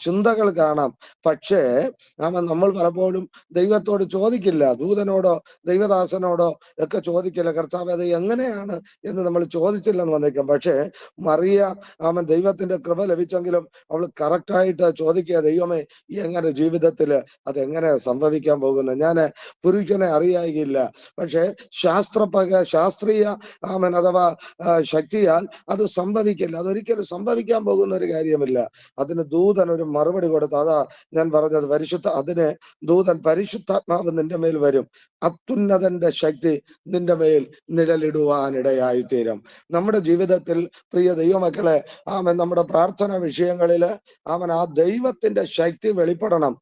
ചിന്തകൾ കാണാം. പക്ഷേ നമ്മൾ പലപ്പോഴും ദൈവത്തോട് ചോദിക്കില്ല, ദൂതനോടോ ദൈവദാസനോടോ ഒക്കെ ചോദിക്കില്ല, കർത്താവ് അത് എങ്ങനെയാണ് എന്ന് നമ്മൾ ചോദിച്ചില്ലെന്ന് വന്നേക്കാം. പക്ഷേ മറിയ ദൈവത്തിന്റെ കൃപ ലഭിച്ചെങ്കിലും അവൾ കറക്റ്റായിട്ട് ചോദിക്കുക, ദൈവമേ എങ്ങനെ ജീവിതത്തിൽ അതെങ്ങനെ സംഭവിക്കാൻ പോകുന്നത്? ഞാൻ പുരുഷനെ അറിയായില്ല, പക്ഷെ ശാസ്ത്രീയ അഥവാ ശക്തിയാൽ അത് സംഭവിക്കില്ല, അതൊരിക്കലും സംഭവിക്കാൻ പോകുന്ന ഒരു കാര്യമില്ല. അതിന് ദൂതൻ ഒരു മറുപടി കൊടുത്തു. അതാ ഞാൻ പറഞ്ഞത്, അതിന് ദൂതൻ, പരിശുദ്ധാത്മാവ് നിന്റെ മേൽ വരും, അത്യുന്നതന്റെ ശക്തി നിന്റെ മേൽ നിഴലിടുവാനിടയായി തീരും. നമ്മുടെ ജീവിതത്തിൽ പ്രിയ ദൈവമക്കളെ നമ്മുടെ പ്രാർത്ഥന വിഷയങ്ങളിൽ ആ ദൈവത്തിന്റെ ശക്തി വെളിപ്പെടണം.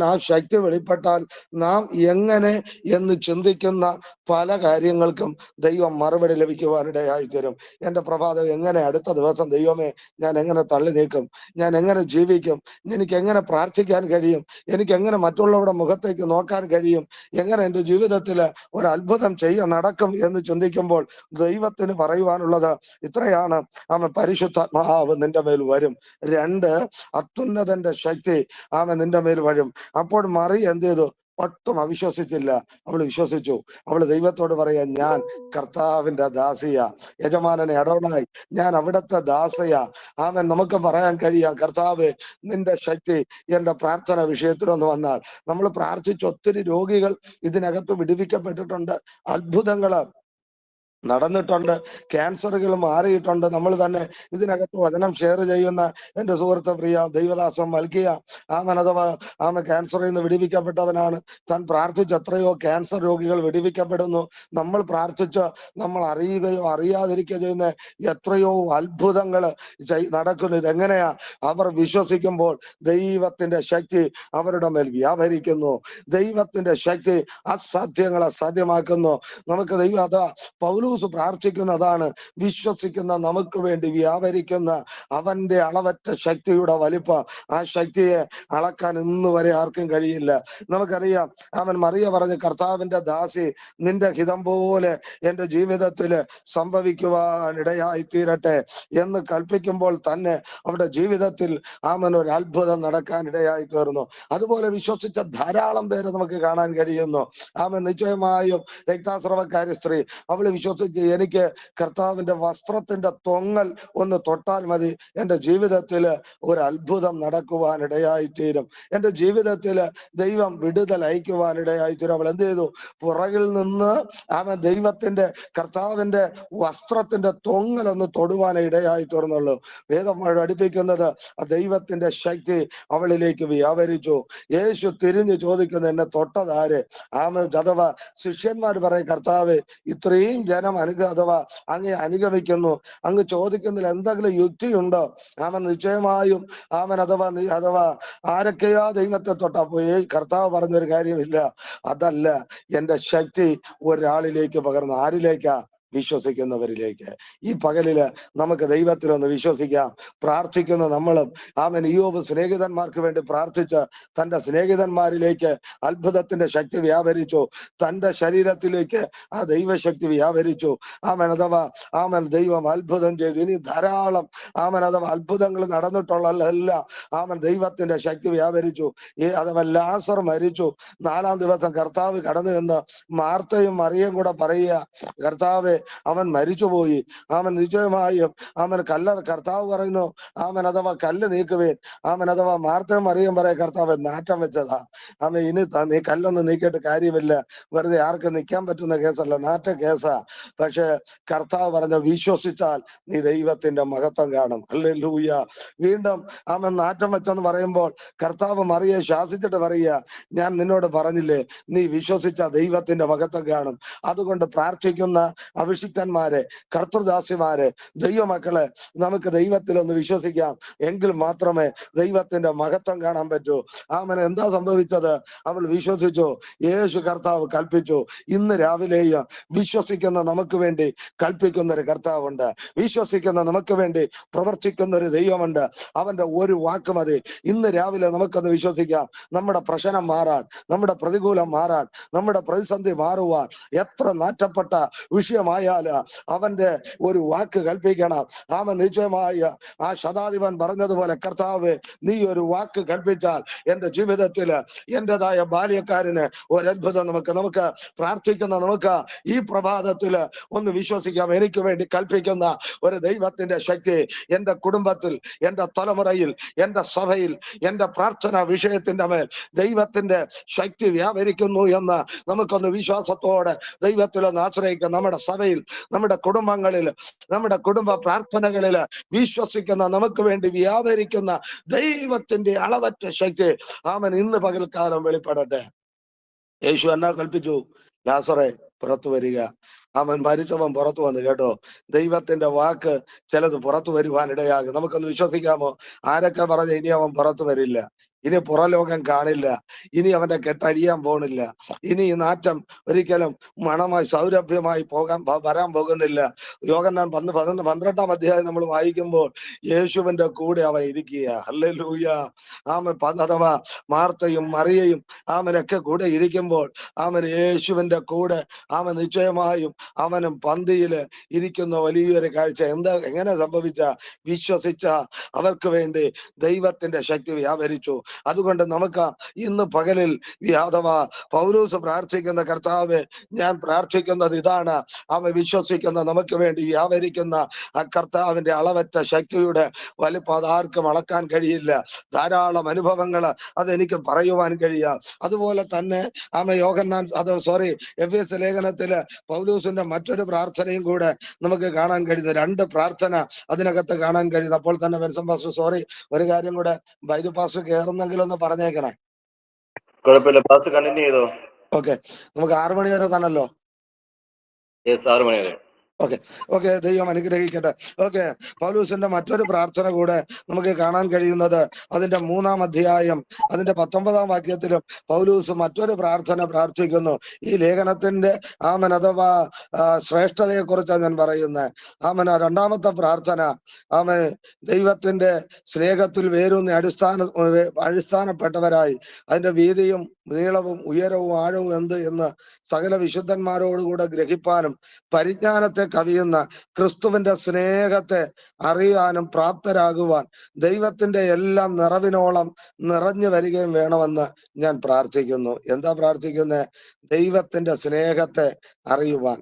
ആ ശക്തി വെളിപ്പെട്ടാൽ നാം എങ്ങനെ എന്ന് ചിന്തിക്കുന്ന പല കാര്യങ്ങൾക്കും ദൈവം മറുപടി ലഭിക്കുവാനിടയായി തീരും. എന്റെ പ്രഭാതം എങ്ങനെ, അടുത്ത ദിവസം ദൈവമേ ഞാൻ എങ്ങനെ തള്ളി നീക്കും? ഞാൻ എങ്ങനെ ജീവിക്കും? എനിക്ക് എങ്ങനെ പ്രാർത്ഥിക്കാൻ വിശ്വസിക്കാൻ കഴിയും? എനിക്ക് എങ്ങനെ മറ്റുള്ളവരുടെ മുഖത്തേക്ക് നോക്കാൻ കഴിയും? എങ്ങനെ എൻ്റെ ജീവിതത്തിൽ ഒരു അത്ഭുതം നടക്കും എന്ന് ചിന്തിക്കുമ്പോൾ ദൈവത്തിന് പറയുവാനുള്ളത് ഇത്രയാണ്. പരിശുദ്ധാത്മാവ് നിന്റെ മേൽ വരും. 2, അത്യുന്നതന്റെ ശക്തി നിന്റെ മേൽ വരും. അപ്പോൾ മറിയ എന്ത് ചെയ്തു? ഒട്ടും അവിശ്വസിച്ചില്ല. അവൾ വിശ്വസിച്ചു. അവൾ ദൈവത്തോട് പറയാ, ഞാൻ കർത്താവിന്റെ ദാസിയ, യജമാനനെ അടോണായി, ഞാൻ അവിടുത്തെ ദാസയ. നമുക്ക് പറയാൻ കഴിയാം, കർത്താവ് നിന്റെ ശക്തി എന്റെ പ്രാർത്ഥന വിഷയത്തിലൊന്ന് വന്നാൽ. നമ്മൾ പ്രാർത്ഥിച്ച ഒത്തിരി രോഗികൾ ഇതിനകത്ത് വിടുവിക്കപ്പെട്ടിട്ടുണ്ട്. അത്ഭുതങ്ങള് നടന്നിട്ടുണ്ട്. ക്യാൻസറുകൾ മാറിയിട്ടുണ്ട്. നമ്മൾ തന്നെ ഇതിനകത്ത് വചനം ഷെയർ ചെയ്യുന്ന എൻ്റെ സുഹൃത്ത് പ്രിയ ദൈവദാസം മൽക്കിയ അഥവാ ക്യാൻസറിൽ നിന്ന് വിടുവിക്കപ്പെട്ടവനാണ്. താൻ പ്രാർത്ഥിച്ച് എത്രയോ ക്യാൻസർ രോഗികൾ വിടുവിക്കപ്പെടുന്നു. നമ്മൾ പ്രാർത്ഥിച്ച് നമ്മൾ അറിയുകയോ അറിയാതിരിക്കുകയോ ചെയ്യുന്ന എത്രയോ അത്ഭുതങ്ങൾ നടക്കുന്നു. ഇതെങ്ങനെയാ? അവർ വിശ്വസിക്കുമ്പോൾ ദൈവത്തിന്റെ ശക്തി അവരുടെ മേൽ വ്യാപരിക്കുന്നു. ദൈവത്തിന്റെ ശക്തി അസാധ്യങ്ങളെ സാധ്യമാക്കുന്നു. നമുക്ക് പൗലോസ് പ്രാർത്ഥിക്കുന്നതാണ്, വിശ്വസിക്കുന്ന നമുക്ക് വേണ്ടി വ്യാപരിക്കുന്ന അവന്റെ അളവറ്റ ശക്തിയുടെ വലിപ്പം. ആ ശക്തിയെ അളക്കാൻ ഇന്ന് വരെ ആർക്കും കഴിയില്ല. നമുക്കറിയാം, മറിയ പറഞ്ഞ്, കർത്താവിന്റെ ദാസി, നിന്റെ ഹിതം പോലെ എന്റെ ജീവിതത്തിൽ സംഭവിക്കുവാൻ ഇടയായി തീരട്ടെ എന്ന് കൽപ്പിക്കുമ്പോൾ തന്നെ അവരുടെ ജീവിതത്തിൽ ഒരു അത്ഭുതം നടക്കാൻ ഇടയായി തീർന്നു. അതുപോലെ വിശ്വസിച്ച ധാരാളം പേര് നമുക്ക് കാണാൻ കഴിയുന്നു. നിശ്ചയമായും രക്താസ്രവക്കാരി സ്ത്രീ, അവള് വിശ്വസിച്ച്, എനിക്ക് കർത്താവിന്റെ വസ്ത്രത്തിന്റെ തൊങ്ങൽ ഒന്ന് തൊട്ടാൽ മതി, എൻ്റെ ജീവിതത്തിൽ ഒരു അത്ഭുതം നടക്കുവാൻ ഇടയായി തീരും, എൻ്റെ ജീവിതത്തിൽ ദൈവം വിടുതൽ അയക്കുവാൻ ഇടയായി തീരും. അവൾ എന്ത് ചെയ്തു? പുറകിൽ നിന്ന് ദൈവത്തിന്റെ കർത്താവിന്റെ വസ്ത്രത്തിന്റെ തൊങ്ങൽ ഒന്ന് തൊടുവാൻ ഇടയായി തീർന്നുള്ളൂ. വേദം പഠിപ്പിക്കുന്നത് ദൈവത്തിന്റെ ശക്തി അവളിലേക്ക് വ്യാപരിച്ചു. യേശു തിരിഞ്ഞു ചോദിക്കുന്നു, എന്നെ തൊട്ടതാര്? അഥവാ ശിഷ്യന്മാർ പറയും, കർത്താവ്, ഇത്രയും ജനം അഥവാ അങ്ങേ അനുഗമിക്കുന്നു, അങ്ങ് ചോദിക്കുന്നതിൽ എന്തെങ്കിലും യുക്തിയുണ്ടോ? നിശ്ചയമായും അഥവാ ആരൊക്കെയാ ദൈവത്തെ തൊട്ടപ്പോ കർത്താവ് പറഞ്ഞൊരു കാര്യമില്ല, അതല്ല, എന്റെ ശക്തി ഒരാളിലേക്ക് പകർന്നു. ആരിലേക്കാ? വിശ്വസിക്കുന്നവരിലേക്ക്. ഈ പകലില് നമുക്ക് ദൈവത്തിലൊന്ന് വിശ്വസിക്കാം. പ്രാർത്ഥിക്കുന്ന നമ്മളും ഇയ്യോബ് സ്നേഹിതന്മാർക്ക് വേണ്ടി പ്രാർത്ഥിച്ച് തന്റെ സ്നേഹിതന്മാരിലേക്ക് അത്ഭുതത്തിന്റെ ശക്തി വ്യാപരിച്ചു. തന്റെ ശരീരത്തിലേക്ക് ആ ദൈവശക്തി വ്യാപരിച്ചു. അഥവാ ദൈവം അത്ഭുതം ചെയ്തു. ഇനി ധാരാളം അഥവാ അത്ഭുതങ്ങൾ നടന്നിട്ടുള്ളതെല്ലാം ദൈവത്തിന്റെ ശക്തി വ്യാപരിച്ചു. അഥവാ ലാസർ മരിച്ചു. 4-ാം ദിവസം കർത്താവ് കടന്നു എന്ന് മാർത്തയും മറിയയും കൂടെ പറയുക, കർത്താവ് അവൻ മരിച്ചുപോയി. നിശ്ചയമായും കർത്താവ് പറയുന്നു, അഥവാ കല്ല് നീക്കുവേൻ. അഥവാ മാർത്തയും മറിയം പറയാം, കർത്താവ് നാറ്റം വെച്ചതാ. ഇനി നീ കല്ലൊന്നും നീക്കിയിട്ട് കാര്യമില്ല, വെറുതെ ആർക്കും നിൽക്കാൻ പറ്റുന്ന കേസല്ല, നാറ്റ കേസാ. പക്ഷെ കർത്താവ് പറഞ്ഞ, വിശ്വസിച്ചാൽ നീ ദൈവത്തിന്റെ മഹത്വം കാണും. ഹല്ലേലൂയ. വീണ്ടും നാറ്റം വെച്ചെന്ന് പറയുമ്പോൾ കർത്താവ് മറിയെ ശാസിച്ചിട്ട് പറയുക, ഞാൻ നിന്നോട് പറഞ്ഞില്ലേ, നീ വിശ്വസിച്ച ദൈവത്തിന്റെ മഹത്വം കാണും. അതുകൊണ്ട് പ്രാർത്ഥിക്കുന്ന അഭിഷിക്തന്മാരെ, കർത്തൃദാസിമാരെ, ദൈവമക്കളെ, നമുക്ക് ദൈവത്തിലൊന്ന് വിശ്വസിക്കാം. എങ്കിൽ മാത്രമേ ദൈവത്തിന്റെ മഹത്വം കാണാൻ പറ്റൂ. എന്താ സംഭവിച്ചത്? അവൾ വിശ്വസിച്ചു. യേശു കർത്താവ് കൽപ്പിച്ചു. ഇന്ന് രാവിലെയും വിശ്വസിക്കുന്ന നമുക്ക് വേണ്ടി കൽപ്പിക്കുന്ന ഒരു കർത്താവുണ്ട്. വിശ്വസിക്കുന്ന നമുക്ക് വേണ്ടി പ്രവർത്തിക്കുന്ന ഒരു ദൈവമുണ്ട്. അവന്റെ ഒരു വാക്ക് മതി. ഇന്ന് രാവിലെ നമുക്കൊന്ന് വിശ്വസിക്കാം. നമ്മുടെ പ്രശ്നം മാറാൻ, നമ്മുടെ പ്രതികൂലം മാറാൻ, നമ്മുടെ പ്രതിസന്ധി മാറുവാൻ, എത്ര നാറ്റപ്പെട്ട വിഷയമായാലും അവന്റെ ഒരു വാക്ക് കൽപ്പിക്കണം. നിശ്ചയമായ ആ ശതാധിപൻ പറഞ്ഞതുപോലെ, കർത്താവ്, നീ ഒരു വാക്ക് കൽപ്പിച്ചാൽ എന്റെ ജീവിതത്തിൽ എന്റേതായ ബാല്യക്കാരന് ഒരത്ഭുതം നമുക്ക് പ്രാർത്ഥിക്കുന്ന നമുക്ക് ഈ പ്രഭാതത്തില് ഒന്ന് വിശ്വസിക്കാം. എനിക്ക് വേണ്ടി കൽപ്പിക്കുന്ന ഒരു ദൈവത്തിന്റെ ശക്തി എന്റെ കുടുംബത്തിൽ, എന്റെ തലമുറയിൽ, എന്റെ സഭയിൽ, എന്റെ പ്രാർത്ഥന വിഷയത്തിന്റെ മേൽ ദൈവത്തിന്റെ ശക്തി വ്യാപരിക്കുന്നു എന്ന് നമുക്കൊന്ന് വിശ്വാസത്തോടെ ദൈവത്തിലൊന്ന് ആശ്രയിക്കാം. നമ്മുടെ സഭയിൽ, നമ്മുടെ കുടുംബങ്ങളിൽ, നമ്മുടെ കുടുംബ പ്രാർത്ഥനകളിൽ വിശ്വസിക്കുന്ന നമുക്ക് വേണ്ടി വ്യാപരിക്കുന്ന ദൈവത്തിന്റെ അളവറ്റ ശക്തി ഇന്ന് പകൽക്കാലം വെളിപ്പെടട്ടെ. യേശു എന്നാ കൽപ്പിച്ചു? ലാസറേ, പുറത്തു വരിക. മരിച്ചവൻ പുറത്തു വന്നു. കേട്ടോ, ദൈവത്തിന്റെ വാക്ക് ചിലത് പുറത്തു വരുവാൻ ഇടയാകും. നമുക്കൊന്ന് വിശ്വസിക്കാമോ? ആരൊക്കെ പറഞ്ഞ ഇനി അവൻ പുറത്തു വരില്ല? ഇനി പുറലോകം കാണില്ല. ഇനി അവന്റെ കെട്ടഴിയാൻ പോണില്ല. ഇനി ഈ നാറ്റം ഒരിക്കലും മണമായി സൗരഭ്യമായി വരാൻ പോകുന്നില്ല. യോഹന്നാൻ 12-ാം അധ്യായം നമ്മൾ വായിക്കുമ്പോൾ യേശുവിന്റെ കൂടെ അവൻ ഇരിക്കുക. ഹല്ലേലൂയ. അഥവാ മാർത്തയും മറിയയും അവനൊക്കെ കൂടെ ഇരിക്കുമ്പോൾ അവൻ യേശുവിന്റെ കൂടെ അവൻ നിശ്ചയമായും അവനും പന്തിയില് ഇരിക്കുന്ന വലിയൊരു കാഴ്ച. എങ്ങനെ സംഭവിച്ച? വിശ്വസിച്ച അവർക്ക് വേണ്ടി ദൈവത്തിന്റെ ശക്തി വ്യാപരിച്ചു. അതുകൊണ്ട് നമുക്ക് ഇന്ന് പകലിൽ അഥവാ പൗലോസ് പ്രാർത്ഥിക്കുന്ന, കർത്താവേ ഞാൻ പ്രാർത്ഥിക്കുന്നത് ഇതാണ്, അവൻ വിശ്വസിക്കുന്ന നമുക്ക് വേണ്ടി വ്യാപരിക്കുന്ന ആ കർത്താവിന്റെ അളവറ്റ ശക്തിയുടെ വലിപ്പം അതാർക്കും അളക്കാൻ കഴിയില്ല. ധാരാളം അനുഭവങ്ങൾ അതെനിക്ക് പറയുവാൻ കഴിയാം. അതുപോലെ തന്നെ എഫേസ്യ ലേഖനത്തില് പൗലോസിന്റെ മറ്റൊരു പ്രാർത്ഥനയും കൂടെ നമുക്ക് കാണാൻ കഴിയുന്നു. 2 പ്രാർത്ഥന അതിനകത്ത് കാണാൻ കഴിയുന്നു. അപ്പോൾ തന്നെ ബെൻസൺ പാസ്റ്റർ ഒരു കാര്യം കൂടെ ബൈജു പാസ്റ്റർ കയറുന്നെങ്കിലും ഒന്ന് പറഞ്ഞേക്കണേ. കുഴപ്പമില്ല, പാസ്റ്റർ കണ്ടിന്യൂ ചെയ്തോ. ഓക്കെ, നമുക്ക് 6 മണി വരെ താണല്ലോ. 6 മണി വരെ. ഓക്കെ, ദൈവം അനുഗ്രഹിക്കട്ടെ. ഓക്കെ, പൗലോസിന്റെ മറ്റൊരു പ്രാർത്ഥന കൂടെ നമുക്ക് കാണാൻ കഴിയുന്നത് അതിന്റെ 3-ാം അധ്യായം അതിന്റെ 19-ാം വാക്യത്തിലും പൗലോസ് മറ്റൊരു പ്രാർത്ഥന പ്രാർത്ഥിക്കുന്നു. ഈ ലേഖനത്തിന്റെ അഥവാ ശ്രേഷ്ഠതയെ കുറിച്ചാണ് ഞാൻ പറയുന്നത്. 2-ാമത്തെ പ്രാർത്ഥന ദൈവത്തിന്റെ സ്നേഹത്തിൽ വേരൂന്നി അടിസ്ഥാനപ്പെട്ടവരായി അതിന്റെ വീതിയും നീളവും ഉയരവും ആഴവും എന്ത് എന്ന് സകല വിശുദ്ധന്മാരോടുകൂടെ ഗ്രഹിപ്പാനും പരിജ്ഞാനത്തെ കവിയുന്ന ക്രിസ്തുവിന്റെ സ്നേഹത്തെ അറിയാനും പ്രാപ്തരാകുവാൻ ദൈവത്തിന്റെ എല്ലാം നിറവിനോളം നിറഞ്ഞു വരികയും വേണമെന്ന് ഞാൻ പ്രാർത്ഥിക്കുന്നു. എന്താ പ്രാർത്ഥിക്കുന്നത്? ദൈവത്തിന്റെ സ്നേഹത്തെ അറിയുവാൻ.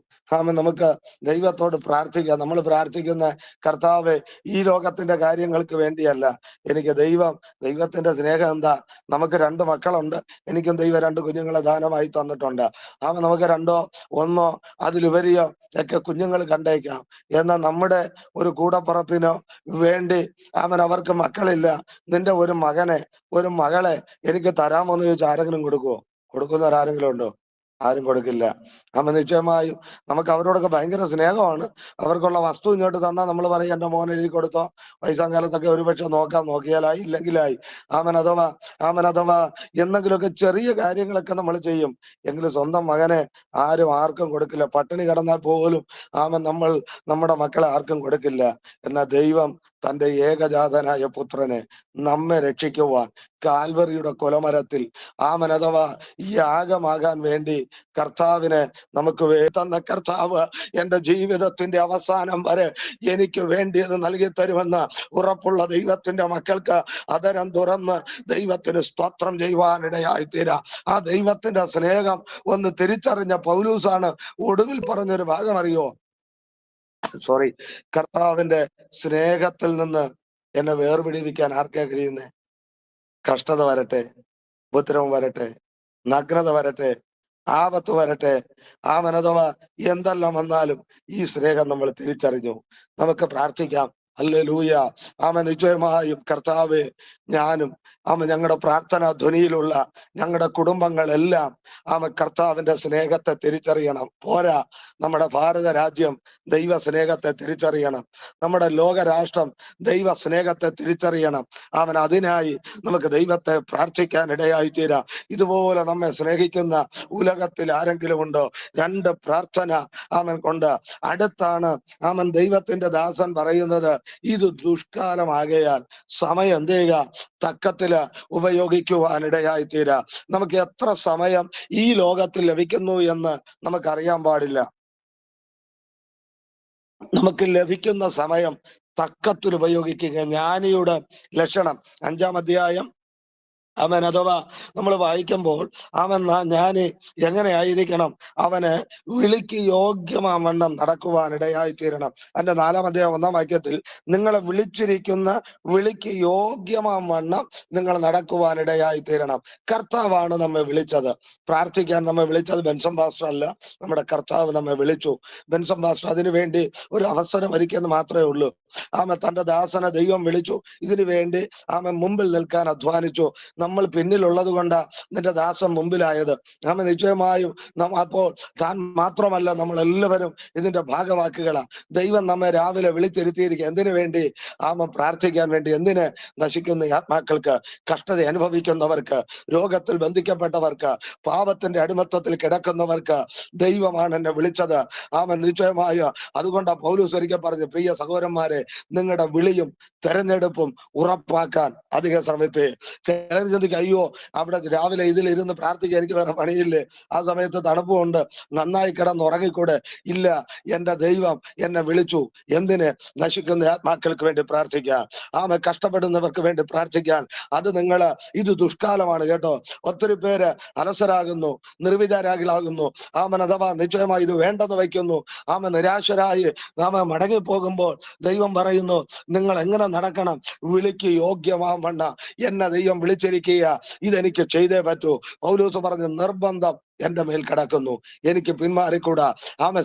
നമുക്ക് ദൈവത്തോട് പ്രാർത്ഥിക്കാം. നമ്മൾ പ്രാർത്ഥിക്കുന്ന കർത്താവേ, ഈ ലോകത്തിന്റെ കാര്യങ്ങൾക്ക് വേണ്ടിയല്ല. എനിക്ക് ദൈവത്തിന്റെ സ്നേഹം എന്താ? നമുക്ക് 2 മക്കളുണ്ട്. എനിക്കും ദൈവം 2 കുഞ്ഞുങ്ങളെ ദാനമായി തന്നിട്ടുണ്ട്. നമുക്ക് 2 1 അതിലുപരിയോ ഒക്കെ കുഞ്ഞുങ്ങൾ കണ്ടേക്കാം. എന്നാൽ നമ്മുടെ ഒരു കൂടപ്പുറപ്പിനോ വേണ്ടി അവർക്ക് മക്കളില്ല. നിന്റെ ഒരു മകനെ ഒരു മകളെ എനിക്ക് തരാമോ എന്ന് ചോദിച്ചാൽ ആരെങ്കിലും കൊടുക്കുവോ? കൊടുക്കുന്നവരാരെങ്കിലും ഉണ്ടോ? ആരും കൊടുക്കില്ല. നിശ്ചയമായും നമുക്ക് അവരോടൊക്കെ ഭയങ്കര സ്നേഹമാണ്. അവർക്കുള്ള വസ്തു ഇങ്ങോട്ട് തന്നാൽ നമ്മൾ പറയും എന്റെ മോൻ എഴുതി കൊടുത്തോ, വയസ്സാം കാലത്തൊക്കെ ഒരുപക്ഷെ നോക്കിയാലായി, ഇല്ലെങ്കിലായി. അഥവാ എന്തെങ്കിലുമൊക്കെ ചെറിയ കാര്യങ്ങളൊക്കെ നമ്മൾ ചെയ്യും. എങ്കിലും സ്വന്തം മകനെ ആർക്കും കൊടുക്കില്ല. പട്ടിണി കിടന്നാൽ പോലും നമ്മൾ നമ്മുടെ മക്കളെ ആർക്കും കൊടുക്കില്ല. എന്നാൽ ദൈവം തന്റെ ഏകജാതനായ പുത്രനെ നമ്മെ രക്ഷിക്കുവാൻ കാൽവറിയുടെ കൊലമരത്തിൽ അഥവാ യാഗമാകാൻ വേണ്ടി കർത്താവിനെ നമുക്ക് തന്ന കർത്താവ് എന്റെ ജീവിതത്തിന്റെ അവസാനം വരെ എനിക്ക് വേണ്ടിയത് നൽകി തരുമെന്ന് ഉറപ്പുള്ള ദൈവത്തിന്റെ മക്കൾക്ക് അതരം തുറന്ന് ദൈവത്തിന് സ്തോത്രം ചെയ്യുവാനിടയായിത്തീരാ. ആ ദൈവത്തിന്റെ സ്നേഹം ഒന്ന് തിരിച്ചറിഞ്ഞ പൗലൂസാണ് ഒടുവിൽ പറഞ്ഞൊരു ഭാഗം അറിയോ? കർത്താവിന്റെ സ്നേഹത്തിൽ നിന്ന് എന്നെ വേർപിടിപ്പിക്കാൻ ആർക്കാ കഴിയുന്നേ? കഷ്ടത വരട്ടെ, ഉപദ്രവം വരട്ടെ, നഗ്നത വരട്ടെ, ആപത്ത് വരട്ടെ, അഥവാ എന്തെല്ലാം വന്നാലും ഈ സ്നേഹം നമ്മൾ തിരിച്ചറിഞ്ഞു. നമുക്ക് പ്രാർത്ഥിക്കാം. ഹല്ലേലൂയ. നിശ്ചയമായും കർത്താവേ, ഞാനും ഞങ്ങളുടെ പ്രാർത്ഥനാ ധ്വനിയിലുള്ള ഞങ്ങളുടെ കുടുംബങ്ങളെല്ലാം കർത്താവിന്റെ സ്നേഹത്തെ തിരിച്ചറിയണം. പോരാ, നമ്മുടെ ഭാരത രാജ്യം ദൈവ സ്നേഹത്തെ തിരിച്ചറിയണം. നമ്മുടെ ലോകരാഷ്ട്രം ദൈവ സ്നേഹത്തെ തിരിച്ചറിയണം. അതിനായി നമുക്ക് ദൈവത്തെ പ്രാർത്ഥിക്കാൻ ഇടയായി തീരാം. ഇതുപോലെ നമ്മെ സ്നേഹിക്കുന്ന ഉലകത്തിൽ ആരെങ്കിലും ഉണ്ടോ? 2 പ്രാർത്ഥന കൊണ്ട് അടുത്താണ് ദൈവത്തിന്റെ ദാസൻ പറയുന്നത്, ഇത് ദുഷ്കാലമാകയാൽ സമയം എന്ത് ചെയ്യുക? തക്കത്തില് ഉപയോഗിക്കുവാനിടയായി തീരാ. നമുക്ക് എത്ര സമയം ഈ ലോകത്തിൽ ലഭിക്കുന്നു എന്ന് നമുക്കറിയാൻ പാടില്ല. നമുക്ക് ലഭിക്കുന്ന സമയം തക്കത്തിൽ ഉപയോഗിക്കുക. ജ്ഞാനിയുടെ ലക്ഷണം 5-ാം അധ്യായം അഥവാ നമ്മൾ വായിക്കുമ്പോൾ ഞാന് എങ്ങനെയായിരിക്കണം? അവന് വിളിക്ക് യോഗ്യമാവണ്ണം നടക്കുവാനിടയായി തീരണം. അതിന്റെ 4-ാം അധ്യായം 1-ാം വാക്യത്തിൽ നിങ്ങളെ വിളിച്ചിരിക്കുന്ന വിളിക്ക് യോഗ്യമാവണ്ണം നിങ്ങൾ നടക്കുവാനിടയായി തീരണം. കർത്താവാണ് നമ്മെ വിളിച്ചത്. പ്രാർത്ഥിക്കാൻ നമ്മെ വിളിച്ചത് ബെൻസൺ പാസ്റ്റർ അല്ല, നമ്മുടെ കർത്താവ് നമ്മെ വിളിച്ചു. ബെൻസൺ പാസ്റ്റർ അതിനു വേണ്ടി ഒരു അവസരം ഒരുക്കിയെന്ന് മാത്രമേ ഉള്ളൂ. തന്റെ ദാസനെ ദൈവം വിളിച്ചു. ഇതിനു വേണ്ടി മുമ്പിൽ നിൽക്കാൻ അധ്വാനിച്ചു. നമ്മൾ പിന്നിലുള്ളത് കൊണ്ടാ നിന്റെ ദാസൻ മുമ്പിലായത്. ആമേൻ. നിശ്ചയമായും അപ്പോൾ താൻ മാത്രമല്ല, നമ്മൾ എല്ലാവരും ഇതിന്റെ ഭാഗവാക്കുകളാ. ദൈവം നമ്മെ രാവിലെ വിളിച്ചിരുത്തിയിരിക്കുക എന്തിനു വേണ്ടി? പ്രാർത്ഥിക്കാൻ വേണ്ടി. എന്തിന്? നശിക്കുന്ന ആത്മാക്കൾക്ക്, കഷ്ടത അനുഭവിക്കുന്നവർക്ക്, രോഗത്തിൽ ബന്ധിക്കപ്പെട്ടവർക്ക്, പാപത്തിന്റെ അടിമത്തത്തിൽ കിടക്കുന്നവർക്ക് ദൈവമാണ് എന്നെ വിളിച്ചത്. നിശ്ചയമായ അതുകൊണ്ടാ പൗലോസ് ഒരിക്കൽ പറഞ്ഞു, പ്രിയ സഹോദരന്മാരെ, നിങ്ങളുടെ വിളിയും തെരഞ്ഞെടുപ്പും ഉറപ്പാക്കാൻ അധികം ശ്രമിപ്പേ. ചിലർ ചിന്തിക്കും, അയ്യോ അവിടെ രാവിലെ ഇതിലിരുന്ന് പ്രാർത്ഥിക്കാൻ എനിക്ക് വേറെ പണിയില്ലേ, ആ സമയത്ത് തണുപ്പുണ്ട്, നന്നായി കിടന്നുറങ്ങിക്കൂടെ? ഇല്ല, എന്റെ ദൈവം എന്നെ വിളിച്ചു. എന്തിന്? നശിക്കുന്ന ആത്മാക്കൾക്ക് വേണ്ടി പ്രാർത്ഥിക്കാൻ, കഷ്ടപ്പെടുന്നവർക്ക് വേണ്ടി പ്രാർത്ഥിക്കാൻ. അത് ഇത് ദുഷ്കാലമാണ് കേട്ടോ. ഒത്തിരി പേര് അലസരാകുന്നു, നിർവിചാരാകുന്നു. അഥവാ നിശ്ചയമായി ഇത് വേണ്ടെന്ന് വയ്ക്കുന്നു. നിരാശരായി മടങ്ങിപ്പോകുമ്പോൾ ദൈവം പറയുന്നു, നിങ്ങൾ എങ്ങനെ നടക്കണം? വിളിക്ക് യോഗ്യമാവണ്ണ എന്നെ ദൈവം വിളിച്ചിരിക്കുക, ഇതെനിക്ക് ചെയ്തേ പറ്റൂ. പൗലോസ് പറഞ്ഞു, നിർബന്ധം എന്റെ മേൽ കിടക്കുന്നു, എനിക്ക് പിന്മാറിക്കൂടാ.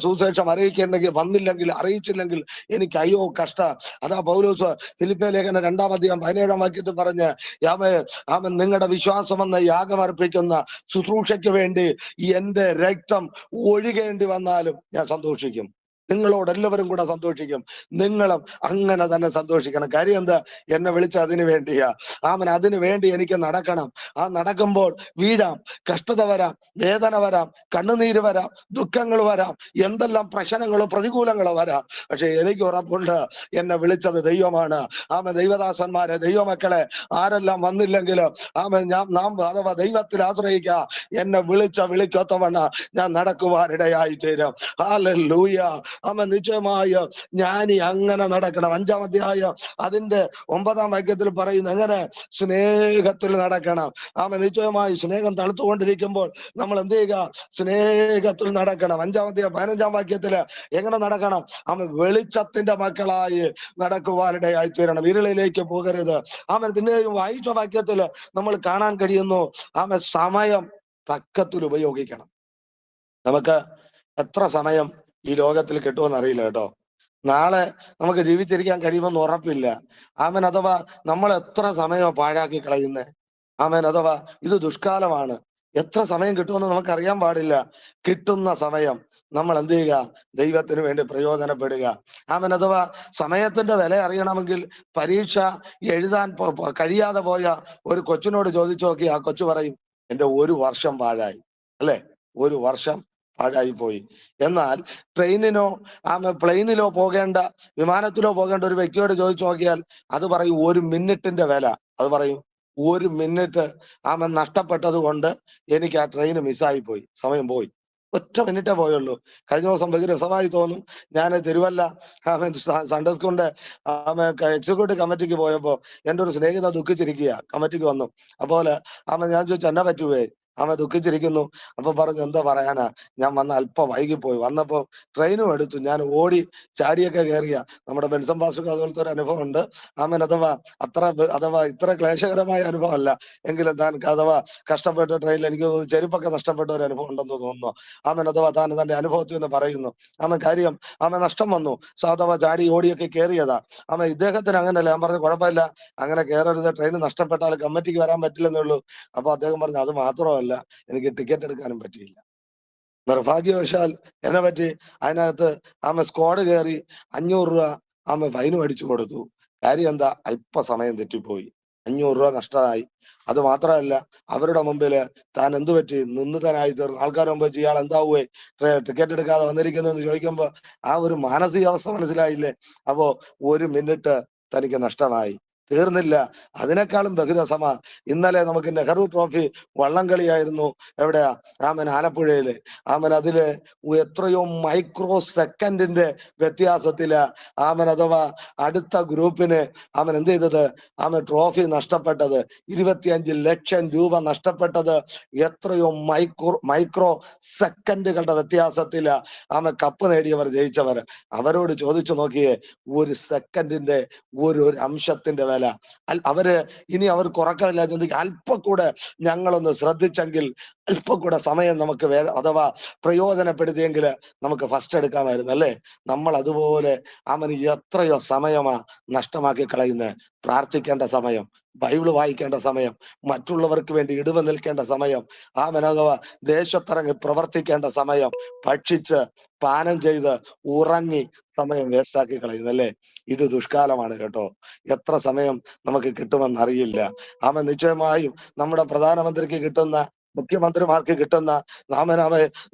സുവിശേഷം അറിയിക്കുന്നെങ്കിൽ, വന്നില്ലെങ്കിൽ, അറിയിച്ചില്ലെങ്കിൽ എനിക്ക് അയ്യോ കഷ്ട. അതാ പൗലോസ് ഫിലിപ്പിയ ലേഖനം 2-ാം അധ്യായം 17-ാം വാക്യത്തിൽ പറഞ്ഞ്, നിങ്ങളുടെ വിശ്വാസമെന്ന യാഗം അർപ്പിക്കുന്ന ശുശ്രൂഷയ്ക്ക് വേണ്ടി എന്റെ രക്തം ഒഴുകേണ്ടി വന്നാലും ഞാൻ സന്തോഷിക്കും. നിങ്ങളോട് എല്ലാവരും കൂടെ സന്തോഷിക്കും. നിങ്ങളും അങ്ങനെ തന്നെ സന്തോഷിക്കണം. കാര്യം എന്താ? എന്നെ വിളിച്ച അതിനു വേണ്ടിയാ. അതിനു വേണ്ടി എനിക്ക് നടക്കണം. നടക്കുമ്പോൾ വീഴാം, കഷ്ടത വരാം, വേദന വരാം, കണ്ണുനീര് വരാം, ദുഃഖങ്ങൾ വരാം, എന്തെല്ലാം പ്രശ്നങ്ങളോ പ്രതികൂലങ്ങളോ വരാം. പക്ഷെ എനിക്ക് ഉറപ്പുണ്ട്, എന്നെ വിളിച്ചത് ദൈവമാണ്. ദൈവദാസന്മാരെ, ദൈവമക്കളെ, ആരെല്ലാം വന്നില്ലെങ്കിലും അഥവാ ദൈവത്തിൽ ആശ്രയിക്കുക. എന്നെ വിളിക്കൊത്തവണ്ണ ഞാൻ നടക്കുവാനിടയായി തീരും. ഹല്ലേലൂയ. നിശ്ചയമായ ജ്ഞാനി അങ്ങനെ നടക്കണം. 5-ാം അധ്യായം അതിന്റെ 9-ാം വാക്യത്തിൽ പറയുന്നു, എങ്ങനെ? സ്നേഹത്തിൽ നടക്കണം. നിശ്ചയമായി സ്നേഹം തണുത്തുകൊണ്ടിരിക്കുമ്പോൾ നമ്മൾ എന്ത് ചെയ്യുക? സ്നേഹത്തിൽ നടക്കണം. 5-ാം അധ്യായം 15-ാം വാക്യത്തില് എങ്ങനെ നടക്കണം? വെളിച്ചത്തിന്റെ മക്കളായി നടക്കുവാനിടയായി തീരണം. ഇരുളിലേക്ക് പോകരുത്. പിന്നെയും വായിച്ച വാക്യത്തില് നമ്മൾ കാണാൻ കഴിയുന്നു, സമയം തക്കത്തിൽ ഉപയോഗിക്കണം. നമുക്ക് എത്ര സമയം ഈ ലോകത്തിൽ കിട്ടുമെന്ന് അറിയില്ല കേട്ടോ. നാളെ നമുക്ക് ജീവിച്ചിരിക്കാൻ കഴിയുമെന്ന് ഉറപ്പില്ല. അഥവാ നമ്മൾ എത്ര സമയം പാഴാക്കി കളയുന്നേ. അഥവാ ഇത് ദുഷ്കാലമാണ്. എത്ര സമയം കിട്ടുമെന്ന് നമുക്കറിയാൻ പാടില്ല. കിട്ടുന്ന സമയം നമ്മൾ എന്ത് ചെയ്യുക? ദൈവത്തിന് വേണ്ടി പ്രയോജനപ്പെടുക. അഥവാ സമയത്തിന്റെ വില അറിയണമെങ്കിൽ പരീക്ഷ എഴുതാൻ കഴിയാതെ പോയ ഒരു കൊച്ചിനോട് ചോദിച്ചു നോക്കി, ആ കൊച്ചു പറയും, എന്റെ 1 വർഷം പാഴായി. അല്ലെ? 1 വർഷം പാഴായി പോയി. എന്നാൽ ട്രെയിനിനോ പ്ലെയിനിലോ പോകേണ്ട, വിമാനത്തിലോ പോകേണ്ട ഒരു വ്യക്തിയോട് ചോദിച്ചു നോക്കിയാൽ അത് പറയും 1 മിനിറ്റിന്റെ വില. അത് പറയും, 1 മിനിറ്റ് നഷ്ടപ്പെട്ടത് കൊണ്ട് എനിക്ക് ആ ട്രെയിൻ മിസ്സായി പോയി, സമയം പോയി. ഒറ്റ മിനിറ്റേ പോയുള്ളൂ. കഴിഞ്ഞ ദിവസം വലിയ രസമായി തോന്നും. ഞാൻ തിരുവല്ല സൺഡേ സ്കൂളിന്റെ എക്സിക്യൂട്ടീവ് കമ്മിറ്റിക്ക് പോയപ്പോ എൻ്റെ ഒരു സ്നേഹിത ദുഃഖിച്ചിരിക്കുക. കമ്മിറ്റിക്ക് വന്നു. അപ്പോലെ ഞാൻ ചോദിച്ചു, എന്നാ പറ്റുവേ? ദുഃഖിച്ചിരിക്കുന്നു. അപ്പൊ പറഞ്ഞു, എന്താ പറയാനാ, ഞാൻ വന്ന അല്പം വൈകിപ്പോയി. വന്നപ്പോ ട്രെയിനും എടുത്തു, ഞാൻ ഓടി ചാടിയൊക്കെ കയറിയ. നമ്മുടെ ബെൻസം പാസ്റ്റർക്ക് അതുപോലത്തെ ഒരു അനുഭവം ഉണ്ട്. അഥവാ ഇത്ര ക്ലേശകരമായ അനുഭവം അല്ല എങ്കിലും താൻ അഥവാ കഷ്ടപ്പെട്ട ട്രെയിനിൽ എനിക്ക് തോന്നുന്നു ചെരുപ്പൊക്കെ നഷ്ടപ്പെട്ട ഒരു അനുഭവം ഉണ്ടെന്ന് തോന്നുന്നു. അഥവാ താൻ തന്റെ അനുഭവത്തിൽ നിന്ന് പറയുന്നു. കാര്യം നഷ്ടം വന്നു. അഥവാ ചാടി ഓടിയൊക്കെ കയറിയതാ. ഇദ്ദേഹത്തിന് അങ്ങനെയല്ല. ഞാൻ പറഞ്ഞു, കുഴപ്പമില്ല, അങ്ങനെ കയറരുത്, ട്രെയിൻ നഷ്ടപ്പെട്ടാൽ കമ്മിറ്റിക്ക് വരാൻ പറ്റില്ലെന്നേ ഉള്ളൂ. അപ്പൊ അദ്ദേഹം പറഞ്ഞു, അത് മാത്രമല്ല, എനിക്ക് ടിക്കറ്റ് എടുക്കാനും പറ്റിയില്ല. നിർഭാഗ്യവശാൽ എന്നെ പറ്റി അതിനകത്ത് സ്ക്വാഡ് കയറി 500 രൂപ ഫൈനും അടിച്ചു കൊടുത്തു. കാര്യം എന്താ? അല്പസമയം തെറ്റിപ്പോയി, 500 രൂപ നഷ്ടമായി. അത് മാത്രമല്ല, അവരുടെ മുമ്പില് താൻ എന്തു പറ്റി നിന്നിതനായി തീർന്നു. ആൾക്കാർ മുമ്പ് വെച്ച് ഇയാൾ എന്താവുവേ ടിക്കറ്റ് എടുക്കാതെ വന്നിരിക്കുന്നു എന്ന് ചോദിക്കുമ്പോ ആ ഒരു മാനസികാവസ്ഥ മനസ്സിലായില്ലേ? അപ്പോ 1 മിനിറ്റ് തനിക്ക് നഷ്ടമായി. തീർന്നില്ല, അതിനേക്കാളും ബഹുരസമാ. ഇന്നലെ നമുക്ക് നെഹ്റു ട്രോഫി വള്ളംകളിയായിരുന്നു. എവിടെയാ? ആലപ്പുഴയില്. അതില് എത്രയോ മൈക്രോ സെക്കൻഡിന്റെ വ്യത്യാസത്തില് അഥവാ അടുത്ത ഗ്രൂപ്പിന് എന്ത് ചെയ്തത്? ട്രോഫി നഷ്ടപ്പെട്ടത്. 25 ലക്ഷം രൂപ നഷ്ടപ്പെട്ടത് എത്രയോ മൈക്രോ സെക്കൻഡുകളുടെ വ്യത്യാസത്തില് കപ്പ് നേടിയവർ, ജയിച്ചവർ. അവരോട് ചോദിച്ചു നോക്കിയേ, 1 സെക്കൻഡിന്റെ ഒരു അംശത്തിന്റെ വില. അവര് ഇനി അവർ കുറക്കമില്ല, ചിന്തിക്കുക, അല്പം കൂടെ ഞങ്ങളൊന്ന് ശ്രദ്ധിച്ചെങ്കിൽ, അല്പം കൂടെ സമയം നമുക്ക് അഥവാ പ്രയോജനപ്പെടുത്തിയെങ്കിൽ നമുക്ക് ഫസ്റ്റ് എടുക്കാമായിരുന്നു, അല്ലേ? നമ്മൾ അതുപോലെ എത്രയോ സമയമാ നഷ്ടമാക്കി കളയുന്നത്. പ്രാർത്ഥിക്കേണ്ട സമയം, ബൈബിള് വായിക്കേണ്ട സമയം, മറ്റുള്ളവർക്ക് വേണ്ടി ഇടിവ് നിൽക്കേണ്ട സമയം, അഥവാ ദേശത്തിറങ്ങി പ്രവർത്തിക്കേണ്ട സമയം, ഭക്ഷിച്ച് പാനം ചെയ്ത് ഉറങ്ങി സമയം വേസ്റ്റാക്കി കളയുന്നല്ലേ. ഇത് ദുഷ്കാലമാണ് കേട്ടോ. എത്ര സമയം നമുക്ക് കിട്ടുമെന്നറിയില്ല. നിശ്ചയമായും നമ്മുടെ പ്രധാനമന്ത്രിക്ക് കിട്ടുന്ന, മുഖ്യമന്ത്രിമാർക്ക് കിട്ടുന്ന,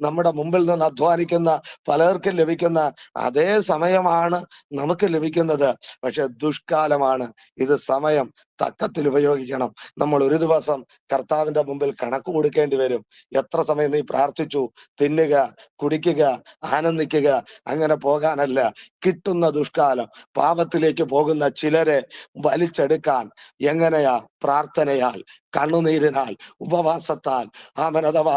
നമ്മുടെ മുമ്പിൽ നിന്ന് അധ്വാനിക്കുന്ന പലർക്കും ലഭിക്കുന്ന അതേ സമയമാണ് നമുക്ക് ലഭിക്കുന്നത്. പക്ഷെ ദുഷ്കാലമാണ് ഇത്. സമയം തക്കത്തിൽ ഉപയോഗിക്കണം. നമ്മൾ ഒരു ദിവസം കർത്താവിന്റെ മുമ്പിൽ കണക്ക് കൊടുക്കേണ്ടി വരും. എത്ര സമയം നീ പ്രാർത്ഥിച്ചു, തിന്നുക, കുടിക്കുക, ആനന്ദിക്കുക, അങ്ങനെ പോകാനല്ല. കിട്ടുന്ന ദുഷ്കാലം പാപത്തിലേക്ക് പോകുന്ന ചിലരെ വലിച്ചെടുക്കാൻ എങ്ങനെയാ? പ്രാർത്ഥനയാൽ, കണ്ണുനീരിനാൽ, ഉപവാസത്താൽ അഥവാ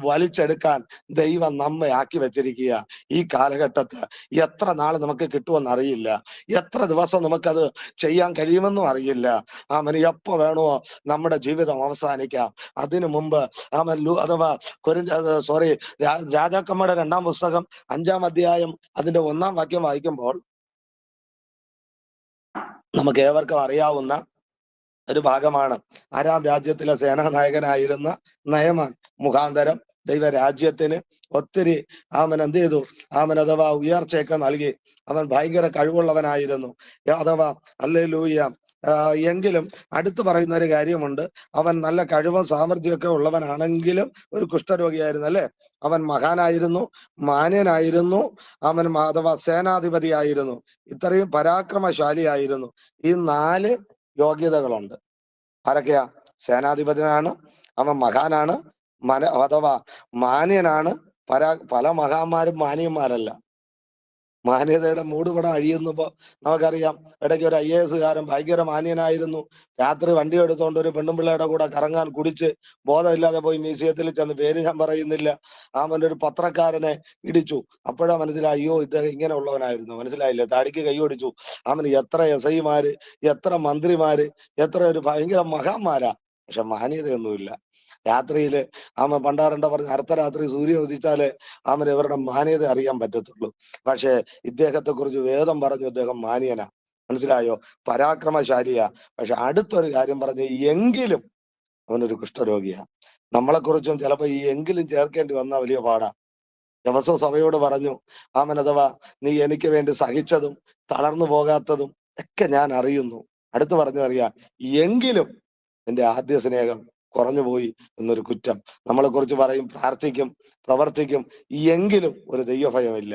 വലിച്ചെടുക്കാൻ ദൈവം നമ്മെ ആക്കി വെച്ചിരിക്കുക. ഈ കാലഘട്ടത്ത് എത്ര നാൾ നമുക്ക് കിട്ടുമെന്ന് അറിയില്ല, എത്ര ദിവസം നമുക്കത് ചെയ്യാൻ കഴിയുമെന്നും അറിയില്ല. എപ്പോ വേണോ നമ്മുടെ ജീവിതം അവസാനിക്കാം. അതിനു മുമ്പ് രാജാക്കന്മാരുടെ 2-ാം പുസ്തകം 5-ാം അധ്യായം അതിന്റെ 1-ാം വാക്യം വായിക്കുമ്പോൾ നമുക്ക് ഏവർക്കും അറിയാവുന്ന ഒരു ഭാഗമാണ്. ആരാം രാജ്യത്തിലെ സേനാനായകനായിരുന്ന നയമാൻ മുഖാന്തരം ദൈവരാജ്യത്തിന് ഒത്തിരി എന്ത് ചെയ്തു? അഥവാ ഉയർച്ചയൊക്കെ നൽകി. അവൻ ഭയങ്കര കഴിവുള്ളവനായിരുന്നു. അഥവാ ഹല്ലേലൂയ. എങ്കിലും അടുത്ത് പറയുന്ന ഒരു കാര്യമുണ്ട്. അവൻ നല്ല കഴിവും സാമർഥ്യമൊക്കെ ഉള്ളവനാണെങ്കിലും ഒരു കുഷ്ഠരോഗിയായിരുന്നു അല്ലെ. അവൻ മഹാനായിരുന്നു, മാന്യനായിരുന്നു, അഥവാ സേനാധിപതിയായിരുന്നു, ഇത്രയും പരാക്രമശാലിയായിരുന്നു. ഈ 4 യോഗ്യതകളുണ്ട്. ആരൊക്കെയാ? സേനാധിപതിനാണ്, അവൻ മഹാനാണ്, അഥവാ മാന്യനാണ്. പല മഹാന്മാരും മാന്യന്മാരല്ല. മാന്യതയുടെ മൂടുപടം അഴിയുന്നപ്പോ നമുക്കറിയാം. ഇടയ്ക്ക് ഒരു IAS കാരൻ ഭയങ്കര മാന്യനായിരുന്നു. രാത്രി വണ്ടി എടുത്തോണ്ട് ഒരു പെണ്ണുമ്പിള്ളയുടെ കൂടെ കറങ്ങാൻ കുടിച്ച് ബോധമില്ലാതെ പോയി മ്യൂസിയത്തിൽ ചെന്ന്, പേര് ഞാൻ പറയുന്നില്ല, ഒരു പത്രക്കാരനെ ഇടിച്ചു. അപ്പോഴാ മനസ്സിലായി, അയ്യോ ഇദ്ദേഹം ഇങ്ങനെ ഉള്ളവനായിരുന്നു. മനസ്സിലായില്ലേ? താടിക്ക് കൈ ഒടിച്ചു. എത്ര SI മാര്, എത്ര മന്ത്രിമാര്, എത്ര ഒരു ഭയങ്കര മഹാന്മാരാ. പക്ഷെ മാന്യതയൊന്നുമില്ല. രാത്രിയില് പണ്ടാരണ്ട പറഞ്ഞ അർദ്ധരാത്രി സൂര്യ ഉദിച്ചാലേ ഇവരുടെ മാന്യത അറിയാൻ പറ്റത്തുള്ളൂ. പക്ഷെ ഇദ്ദേഹത്തെ കുറിച്ച് വേദം പറഞ്ഞു, ഇദ്ദേഹം മാന്യനാ. മനസ്സിലായോ? പരാക്രമശാലിയാ. പക്ഷെ അടുത്തൊരു കാര്യം പറഞ്ഞു, എങ്കിലും അവനൊരു കുഷ്ഠരോഗിയാ. നമ്മളെക്കുറിച്ചും ചിലപ്പോ ഈ എങ്കിലും ചേർക്കേണ്ടി വന്ന വലിയ പാടാ. എഫെസോ സഭയോട് പറഞ്ഞു, അഥവാ നീ എനിക്ക് വേണ്ടി സഹിച്ചതും തളർന്നു പോകാത്തതും ഒക്കെ ഞാൻ അറിയുന്നു. അടുത്ത് പറഞ്ഞു അറിയാം, എങ്കിലും നിന്റെ ആദ്യ സ്നേഹം കുറഞ്ഞുപോയി എന്നൊരു കുറ്റം. നമ്മളെ കുറിച്ച് പറയും, പ്രാർത്ഥിക്കും, പ്രവർത്തിക്കും, എങ്കിലും ഒരു ദൈവഭയമില്ല,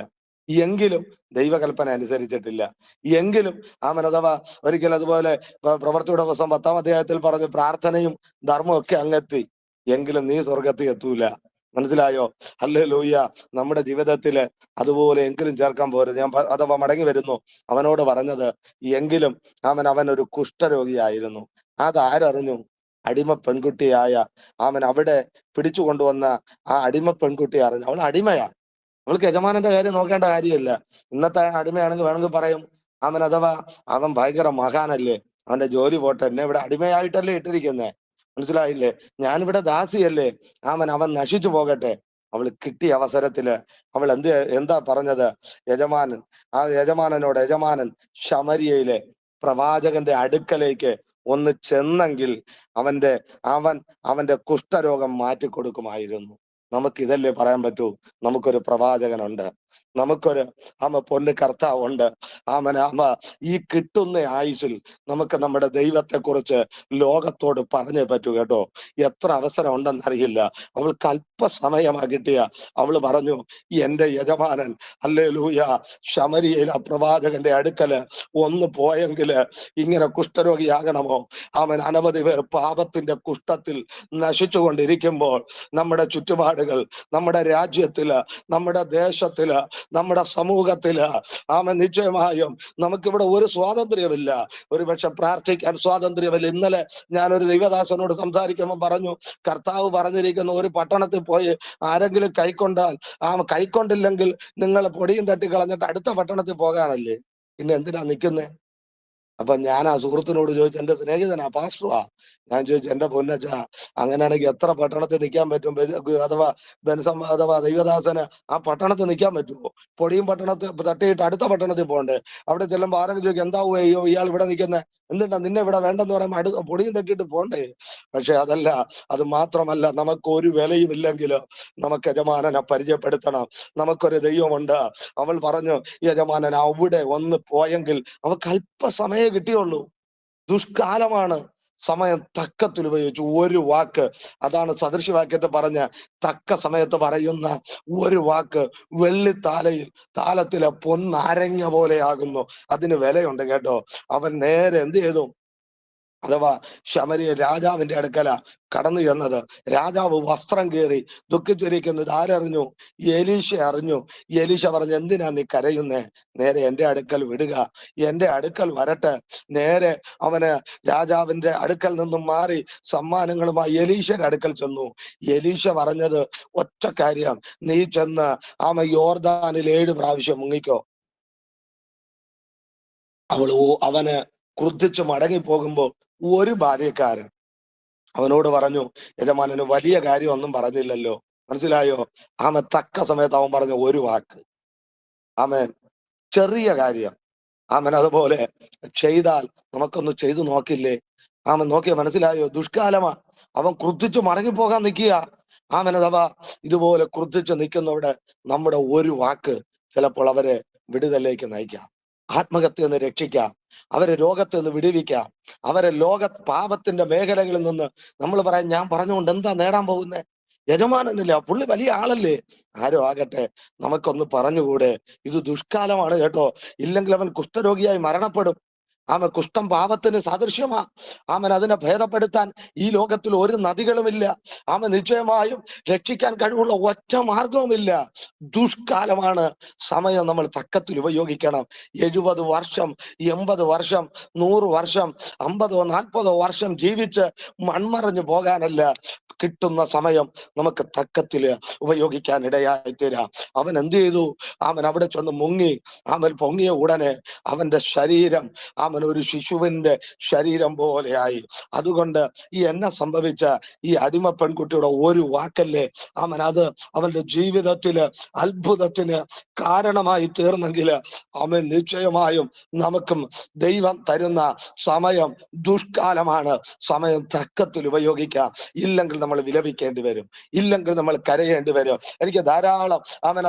എങ്കിലും ദൈവകൽപ്പന അനുസരിച്ചിട്ടില്ല, എങ്കിലും അഥവാ ഒരിക്കൽ അതുപോലെ പ്രവർത്തിയുടെ ദിവസം 10-ാം അധ്യായത്തിൽ പറഞ്ഞു, പ്രാർത്ഥനയും ധർമ്മവും ഒക്കെ അങ്ങെത്തി, എങ്കിലും നീ സ്വർഗത്തിൽ എത്തൂല. മനസ്സിലായോ? ഹല്ലേലൂയ. നമ്മുടെ ജീവിതത്തില് അതുപോലെ എങ്കിലും ചേർക്കാൻ പോരുത്. ഞാൻ അഥവാ മടങ്ങി വരുന്നു. അവനോട് പറഞ്ഞത്, എങ്കിലും അവൻ ഒരു കുഷ്ഠരോഗിയായിരുന്നു. അതാരറിഞ്ഞു? അടിമ പെൺകുട്ടിയായ അവിടെ പിടിച്ചു കൊണ്ടുവന്ന ആ അടിമ പെൺകുട്ടി അറിഞ്ഞു. അവൾ അടിമയാ. അവൾക്ക് യജമാനന്റെ കാര്യം നോക്കേണ്ട കാര്യമില്ല. ഇന്നത്തെ അടിമയാണെങ്കിൽ വേണമെങ്കിൽ പറയും, അഥവാ അവൻ ഭയങ്കര മഹാനല്ലേ, അവന്റെ ജോലി പോട്ടെ, എന്നെ ഇവിടെ അടിമയായിട്ടല്ലേ ഇട്ടിരിക്കുന്നേ. മനസ്സിലായില്ലേ? ഞാനിവിടെ ദാസിയല്ലേ, അവൻ നശിച്ചു പോകട്ടെ. അവൾ കിട്ടിയ അവസരത്തില് അവൾ എന്താ പറഞ്ഞത്? യജമാനൻ ശമരിയയിലെ പ്രവാചകന്റെ അടുക്കലേക്ക് ഒന്ന് ചെന്നെങ്കിൽ അവന്റെ കുഷ്ഠരോഗം മാറ്റിക്കൊടുക്കുമായിരുന്നു. നമുക്കിതല്ലേ പറയാൻ പറ്റൂ? നമുക്കൊരു പ്രവാചകനുണ്ട്, നമുക്കൊരു പൊന്ന് കർത്താവുണ്ട്. ഈ കിട്ടുന്ന ആയുസിൽ നമുക്ക് നമ്മുടെ ദൈവത്തെക്കുറിച്ച് ലോകത്തോട് പറഞ്ഞേ പറ്റൂ കേട്ടോ. എത്ര അവസരം ഉണ്ടെന്നറിയില്ല. അവൾക്ക് അല്പസമയമാ കിട്ടിയ. അവള് പറഞ്ഞു, എന്റെ യജമാനൻ ഹല്ലേലൂയ ശമരിയയിലെ പ്രവാചകന്റെ അടുക്കല് ഒന്ന് പോയെങ്കില് ഇങ്ങനെ കുഷ്ഠരോഗിയാകണമോ? അനവധി പേർ പാപത്തിന്റെ കുഷ്ഠത്തിൽ നശിച്ചുകൊണ്ടിരിക്കുമ്പോൾ നമ്മുടെ ചുറ്റുപാടുകൾ, നമ്മുടെ രാജ്യത്തില്, നമ്മുടെ ദേശത്തില്, നമ്മുടെ സമൂഹത്തില് നിശ്ചയമായും നമുക്കിവിടെ ഒരു സ്വാതന്ത്ര്യമില്ല. ഒരുപക്ഷെ പ്രാർത്ഥിക്കാൻ സ്വാതന്ത്ര്യമില്ല. ഇന്നലെ ഞാനൊരു ദൈവദാസനോട് സംസാരിക്കുമ്പോൾ പറഞ്ഞു, കർത്താവ് പറഞ്ഞിരിക്കുന്ന ഒരു പട്ടണത്തിൽ പോയി ആരെങ്കിലും കൈക്കൊണ്ടാൽ കൈക്കൊണ്ടില്ലെങ്കിൽ നിങ്ങൾ പൊടിയും തട്ടി കളഞ്ഞിട്ട് അടുത്ത പട്ടണത്തിൽ പോകാനല്ലേ, പിന്നെ എന്തിനാ നിൽക്കുന്നേ? അപ്പൊ ഞാൻ ആ സുഹൃത്തിനോട് ചോദിച്ചു, എന്റെ സ്നേഹിതനാ, പാസ്റ്ററാ. ഞാൻ ചോദിച്ചു, എന്റെ പൊന്നച്ച, അങ്ങനെയാണെങ്കിൽ എത്ര പട്ടണത്തിൽ നിൽക്കാൻ പറ്റും? അഥവാ ദൈവദാസന് ആ പട്ടണത്തിൽ നിൽക്കാൻ പറ്റുമോ? പൊടിയും പട്ടണത്തിൽ തട്ടിയിട്ട് അടുത്ത പട്ടണത്തിൽ പോകണ്ടേ? അവിടെ ചെല്ലുമ്പോൾ ആരെങ്കിലും ചോദിക്കും, എന്താവോ ഇയാൾ ഇവിടെ നിൽക്കുന്നത്? എന്തുണ്ടാ നിന്നെ ഇവിടെ വേണ്ടെന്ന് പറയുമ്പോൾ അടുത്ത പൊടിയും തട്ടിയിട്ട് പോണ്ടേ? പക്ഷെ അതല്ല, അത് മാത്രമല്ല, നമുക്ക് ഒരു വിലയും ഇല്ലെങ്കിലോ നമുക്ക് യജമാനനെ പരിചയപ്പെടുത്തണം. നമുക്കൊരു ദൈവമുണ്ട്. അവൾ പറഞ്ഞു, യജമാനൻ അവിടെ ഒന്ന് പോയെങ്കിൽ അവൾക്ക് അല്പസമയം കിട്ടിയുള്ളൂ. ദുഷ്കാലമാണ്. സമയം തക്കത്തിൽ ഉപയോഗിച്ചു. ഒരു വാക്ക്, അതാണ് സദൃശവാക്യത്തെ പറഞ്ഞ തക്ക സമയത്ത് പറയുന്ന ഒരു വാക്ക് താലത്തിലെ പൊന്നാരങ്ങ പോലെയാകുന്നു. അതിന് വിലയുണ്ട് കേട്ടോ. അവൻ നേരെ എന്ത് ചെയ്തു? അഥവാ ശമരിയ രാജാവിന്റെ അടുക്കല കടന്നു ചെന്നത്. രാജാവ് വസ്ത്രം കീറി ദുഃഖിച്ചിരിക്കുന്നത് ആരറിഞ്ഞു? എലീശ അറിഞ്ഞു. എലീശ പറഞ്ഞു, എന്തിനാ നീ കരയുന്നേ? നേരെ എന്റെ അടുക്കൽ വിടുക, എന്റെ അടുക്കൽ വരട്ടെ. നേരെ അവന് രാജാവിന്റെ അടുക്കൽ നിന്നും മാറി സമ്മാനങ്ങളുമായി എലീശയുടെ അടുക്കൽ ചെന്നു. എലീശ പറഞ്ഞത് ഒറ്റ കാര്യം, നീ ചെന്ന് യോർദാനിൽ 7 പ്രാവശ്യം മുങ്ങിക്കോ. അവന് ക്രുദ്ധിച്ച് മടങ്ങിപ്പോകുമ്പോ ഒരു ഭാര്യക്കാരൻ അവനോട് പറഞ്ഞു, യജമാനന് വലിയ കാര്യം ഒന്നും പറഞ്ഞില്ലല്ലോ. മനസ്സിലായോ? തക്ക സമയത്ത് അവൻ പറഞ്ഞ ഒരു വാക്ക്. ചെറിയ കാര്യം. അതുപോലെ ചെയ്താൽ നമുക്കൊന്ന് ചെയ്തു നോക്കില്ലേ? നോക്കിയ മനസ്സിലായോ? ദുഷ്കാലമാ. അവൻ ക്രുദ്ധിച്ച് മടങ്ങിപ്പോകാൻ നിൽക്കുക. അഥവാ ഇതുപോലെ ക്രുദ്ധിച്ച് നിൽക്കുന്നവിടെ നമ്മുടെ ഒരു വാക്ക് ചിലപ്പോൾ അവരെ വിടുതലേക്ക് നയിക്കാം, ആത്മഹത്യ നിന്ന് രക്ഷിക്കാം, അവരെ രോഗത്തിൽ നിന്ന് വിടുവിക്കാം, അവരെ പാപത്തിന്റെ മേഖലകളിൽ നിന്ന് നമ്മൾ പറയാം, ഞാൻ പറഞ്ഞുകൊണ്ട് എന്താ നേടാൻ പോകുന്നേ? യജമാനനില്ല, പുള്ളി വലിയ ആളല്ലേ? ആരോ ആകട്ടെ, നമുക്കൊന്ന് പറഞ്ഞുകൂടെ? ഇത് ദുഷ്കാലമാണ് കേട്ടോ. ഇല്ലെങ്കിൽ അവൻ കുഷ്ഠരോഗിയായി മരണപ്പെടും. കുഷ്ഠം പാപത്തിന് സാദൃശ്യമാ. അതിനെ ഭേദപ്പെടുത്താൻ ഈ ലോകത്തിൽ ഒരു നദികളുമില്ല. നിശ്ചയമായും രക്ഷിക്കാൻ കഴിവുള്ള ഒറ്റ മാർഗവുമില്ല. ദുഷ്കാലമാണ്. സമയം നമ്മൾ തക്കത്തിൽ ഉപയോഗിക്കണം. 70 വർഷം, 80 വർഷം, 100 വർഷം, 50 40 വർഷം ജീവിച്ച് മൺമറഞ്ഞു പോകാനല്ല. കിട്ടുന്ന സമയം നമുക്ക് തക്കത്തില് ഉപയോഗിക്കാൻ ഇടയായി തീരാം. അവൻ എന്ത് ചെയ്തു? അവിടെ ചെന്ന് മുങ്ങി. പൊങ്ങിയ ഉടനെ അവന്റെ ശരീരം ഒരു ശിശുവിന്റെ ശരീരം പോലെയായി. അതുകൊണ്ട് എന്നെ സംഭവിച്ച ഈ അടിമ പെൺകുട്ടിയുടെ ഒരു വാക്കല്ലേ അത് അവന്റെ ജീവിതത്തില് അത്ഭുതത്തിന് കാരണമായി തീർന്നെങ്കിൽ നിശ്ചയമായും നമുക്കും ദൈവം തരുന്ന സമയം ദുഷ്കാലമാണ്. സമയം തക്കത്തിൽ ഉപയോഗിക്കാം. ഇല്ലെങ്കിൽ നമ്മൾ വിലപിക്കേണ്ടി വരും, ഇല്ലെങ്കിൽ നമ്മൾ കരയേണ്ടി വരും. എനിക്ക് ധാരാളം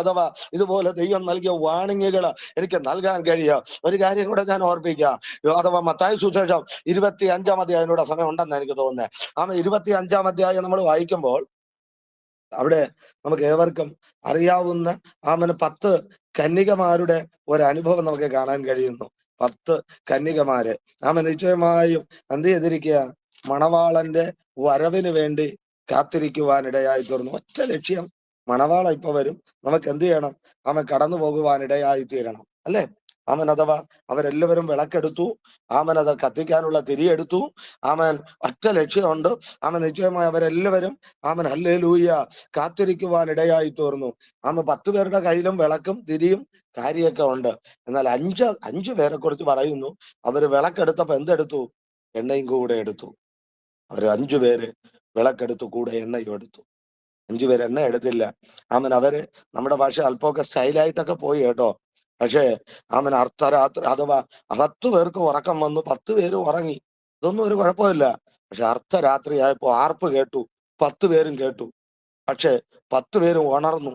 അഥവാ ഇതുപോലെ ദൈവം നൽകിയ വാണിങ്ങുകൾ എനിക്ക് നൽകാൻ കഴിയും. ഒരു കാര്യം കൂടെ ഞാൻ ഓർപ്പിക്കാം. അഥവാ മത്തായി സുവിശേഷം 25-ാം അധ്യായത്തിലൂടെ സമയം ഉണ്ടെന്ന് എനിക്ക് തോന്നുന്നത്. 25-ാം അധ്യായം നമ്മൾ വായിക്കുമ്പോൾ അവിടെ നമുക്ക് ഏവർക്കും അറിയാവുന്ന 10 കന്യകമാരുടെ ഒരനുഭവം നമുക്ക് കാണാൻ കഴിയുന്നു. 10 കന്യകമാര് നിശ്ചയമായും എന്ത് ചെയ്തിരിക്കുക? മണവാളന്റെ വരവിന് വേണ്ടി കാത്തിരിക്കുവാനിടയായി തീർന്നു. ഒറ്റ ലക്ഷ്യം, മണവാള ഇപ്പൊ വരും, നമുക്ക് എന്ത് ചെയ്യണം? കടന്നു പോകുവാനിടയായി തീരണം, അല്ലെ? അഥവാ അവരെല്ലാവരും വിളക്കെടുത്തു. അത് കത്തിക്കാനുള്ള തിരിയെടുത്തു. ഒറ്റ ലക്ഷ്യമുണ്ട്. നിശ്ചയമായി അവരെല്ലാവരും ഹല്ലേലൂയ കാത്തിരിക്കുവാനിടയായി തീർന്നു. 10 പേരുടെ കയ്യിലും വിളക്കും തിരിയും കാര്യമൊക്കെ ഉണ്ട്. എന്നാൽ 5 പേരെ കുറിച്ച് പറയുന്നു. അവര് വിളക്കെടുത്തപ്പോ എന്തെടുത്തു? എണ്ണയും കൂടെ എടുത്തു. അവർ 5 പേര് വിളക്കെടുത്തു, കൂടെ എണ്ണയും എടുത്തു. 5 പേര് എണ്ണ എടുത്തില്ല. അവര് നമ്മുടെ ഭാഷ അല്പമൊക്കെ സ്റ്റൈലായിട്ടൊക്കെ പോയി കേട്ടോ. പക്ഷേ അർദ്ധരാത്രി അഥവാ 10 പേർക്ക് ഉറക്കം വന്നു, 10 പേര് ഉറങ്ങി, ഇതൊന്നും ഒരു കുഴപ്പമില്ല. പക്ഷെ അർദ്ധരാത്രിയായപ്പോ ആർപ്പ് കേട്ടു, 10 പേരും കേട്ടു. പക്ഷെ 10 പേരും ഉണർന്നു,